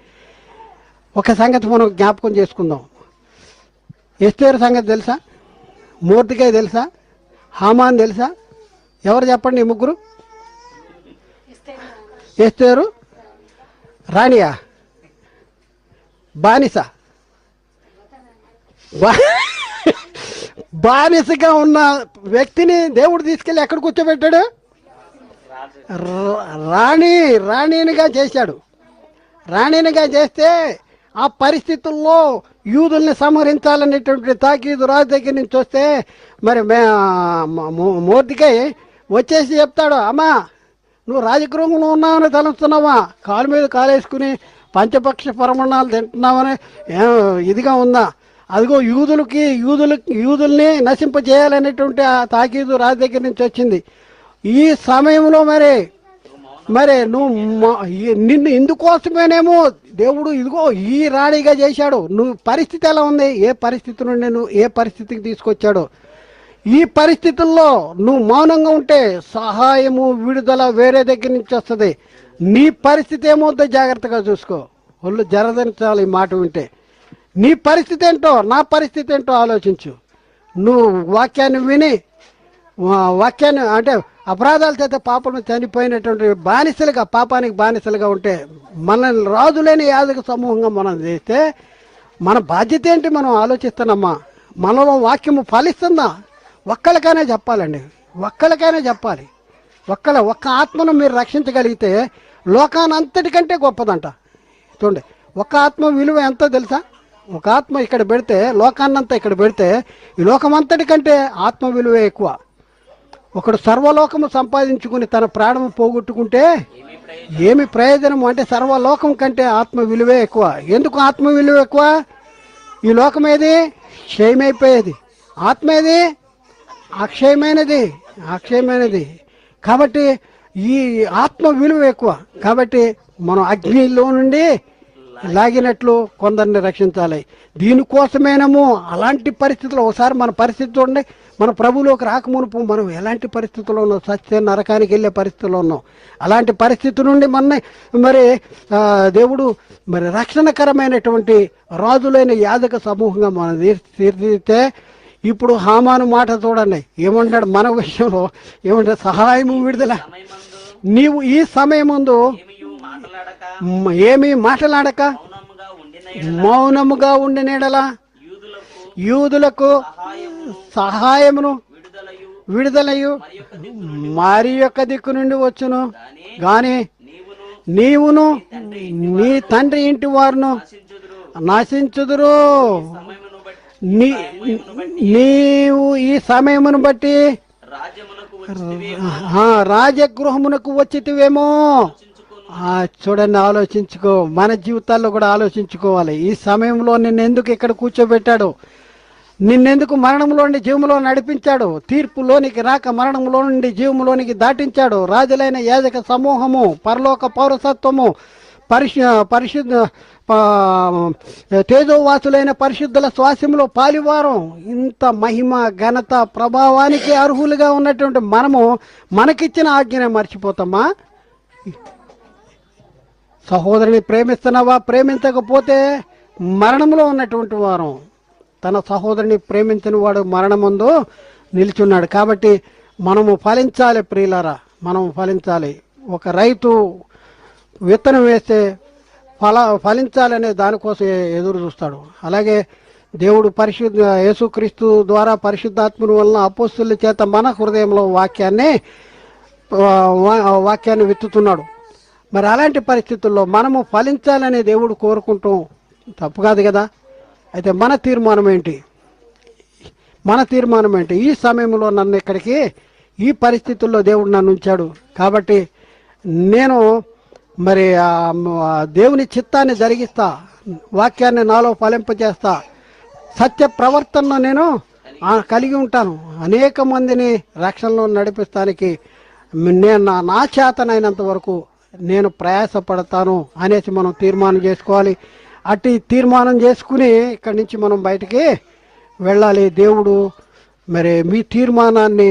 ఒక సంగతి మనం జ్ఞాపకం చేసుకుందాం. ఎస్తేరు సంగతి తెలుసా? మూర్తికాయ తెలుసా? హామాన్ తెలుసా? ఎవరు చెప్పండి ఈ ముగ్గురు? ఎస్తేరు రాణియా బానిస? బానిసగా ఉన్న వ్యక్తిని దేవుడు తీసుకెళ్ళి ఎక్కడ కూర్చోబెట్టాడు? రాణినిగా చేశాడు. రాణినిగా చేస్తే ఆ పరిస్థితుల్లో యూదుల్ని సంహరించాలనేటువంటి తాకీదు రాజు దగ్గర నుంచి వస్తే మరి మూర్తికై వచ్చేసి చెప్తాడు, అమ్మా నువ్వు రాజగృహంలో ఉన్నావని తలుస్తున్నావా? కాలు మీద కాలేసుకుని పంచపక్ష పరమాణాలు తింటున్నావని ఇదిగా ఉందా? అదిగో యూదుల్ని నశింపజేయాలనేటువంటి ఆ తాకీదు రాజు దగ్గర నుంచి వచ్చింది. ఈ సమయంలో మరి నిన్ను ఇందుకోసమేనేమో దేవుడు ఇదిగో ఈ రాణిగా చేశాడు. నువ్వు పరిస్థితి ఎలా ఉంది? ఏ పరిస్థితి నుండి నువ్వు ఏ పరిస్థితికి తీసుకొచ్చాడో, ఈ పరిస్థితుల్లో నువ్వు మౌనంగా ఉంటే సహాయము విడుదల వేరే దగ్గర నుంచి వస్తుంది. నీ పరిస్థితి ఏమవుతుందో జాగ్రత్తగా చూసుకో. ఒళ్ళు జరదించాలి ఈ మాట వింటే. నీ పరిస్థితి ఏంటో నా పరిస్థితి ఏంటో ఆలోచించు. నువ్వు వాక్యాన్ని విని వాక్యాన్ని అంటే అపరాధాల చేత పాపను చనిపోయినటువంటి బానిసలుగా పాపానికి బానిసలుగా ఉంటే మనల్ని రాజులేని యాజక సమూహంగా మనం చేస్తే మన బాధ్యత ఏంటి మనం ఆలోచిస్తున్నామా? మనలో వాక్యము ఫలిస్తుందా? ఒక్కరికైనా చెప్పాలండి, ఒక్కరికైనా చెప్పాలి. ఒక్క ఆత్మను మీరు రక్షించగలిగితే లోకానంతటికంటే గొప్పదంట. చూడండి, ఒక్క ఆత్మ విలువ ఎంతో తెలుసా? ఒక ఆత్మ ఇక్కడ పెడితే లోకాన్నంతా ఇక్కడ పెడితే ఈ లోకమంతటి కంటే ఆత్మ విలువే ఎక్కువ. ఒకడు సర్వలోకము సంపాదించుకుని తన ప్రాణము పోగొట్టుకుంటే ఏమి ప్రయోజనము అంటే సర్వలోకం కంటే ఆత్మ విలువే ఎక్కువ. ఎందుకు ఆత్మ విలువ ఎక్కువ? ఈ లోకం ఏది క్షయమైపోయేది, ఆత్మ ఏది అక్షయమైనది, అక్షయమైనది. కాబట్టి ఈ ఆత్మ విలువ ఎక్కువ. కాబట్టి మనం అగ్నిలో నుండి లాగినట్లు కొందరిని రక్షించాలి. దీనికోసమేనము అలాంటి పరిస్థితుల్లో ఒకసారి మన పరిస్థితి చూడండి. మన ప్రభులోకి రాకమునుపు మనం ఎలాంటి పరిస్థితుల్లో ఉన్నాం? సత్య నరకానికి వెళ్ళే పరిస్థితుల్లో ఉన్నాం. అలాంటి పరిస్థితి నుండి మరి దేవుడు మరి రక్షణకరమైనటువంటి రాజులైన యాజక సమూహంగా మనం తీర్చిదిద్దితే ఇప్పుడు హామాను మాట చూడండి ఏమంటాడు మన విషయంలో. ఏమంటాడు? సహాయము విడుదల. నీవు ఈ సమయం ముందు ఏమీ మాట్లాడక మౌనముగా ఉండినేడల యూదులకు సహాయమును విడుదలయు మరి యొక్క దిక్కు నుండి వచ్చును గాని నీవును నీ తండ్రి ఇంటి వారును నశించుదురు. నీవు ఈ సమయమును బట్టి రాజగృహమునకు వచ్చితివేమో. చూడండి, ఆలోచించుకో. మన జీవితాల్లో కూడా ఆలోచించుకోవాలి. ఈ సమయంలో నిన్నెందుకు ఇక్కడ కూర్చోబెట్టాడు? నిన్నెందుకు మరణంలో నుండి జీవంలో నడిపించాడు? తీర్పులోనికి రాక మరణంలో నుండి జీవంలోనికి దాటించాడు. రాజులైన యాజక సమూహము, పరలోక పౌరసత్వము, పరిశుద్ధ తేజోవాసులైన పరిశుద్ధుల స్వాస్యంలో పాలివారం. ఇంత మహిమ ఘనత ప్రభావానికి అర్హులుగా ఉన్నటువంటి మనము మనకిచ్చిన ఆజ్ఞను మర్చిపోతామా? సహోదరుని ప్రేమిస్తున్నావా? ప్రేమించకపోతే మరణంలో ఉన్నటువంటి వారం. తన సహోదరుని ప్రేమించిన వాడు మరణముందు నిల్చున్నాడు. కాబట్టి మనము ఫలించాలి ప్రియులారా, మనం ఫలించాలి. ఒక రైతు విత్తనం వేస్తే ఫలించాలనే దానికోసం ఎదురు చూస్తాడు. అలాగే దేవుడు యేసుక్రీస్తు ద్వారా పరిశుద్ధాత్మని వలన అపోస్తుల చేత మన హృదయంలో వాక్యాన్ని విత్తుతున్నాడు. మరి అలాంటి పరిస్థితుల్లో మనము ఫలించాలని దేవుడు కోరుకుంటాం, తప్పు కాదు కదా. అయితే మన తీర్మానం ఏంటి? మన తీర్మానం ఏంటి? ఈ సమయంలో నన్ను ఇక్కడికి ఈ పరిస్థితుల్లో దేవుడు నన్ను ఉంచాడు కాబట్టి నేను మరి దేవుని చిత్తాన్ని జరిగిస్తా, వాక్యాన్ని నాలో ఫలింపజేస్తా, సత్య ప్రవర్తనను నేను కలిగి ఉంటాను, అనేక మందిని రక్షణలో నడిపిస్తానికి నేను నా చేతనైనంత వరకు నేను ప్రయాసపడతాను అనేసి మనం తీర్మానం చేసుకోవాలి. అట్టి తీర్మానం చేసుకుని ఇక్కడి నుంచి మనం బయటికి వెళ్ళాలి. దేవుడు మరి మీ తీర్మానాన్ని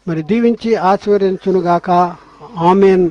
మరి దీవించి ఆశీర్వదించునుగాక. ఆమేన్.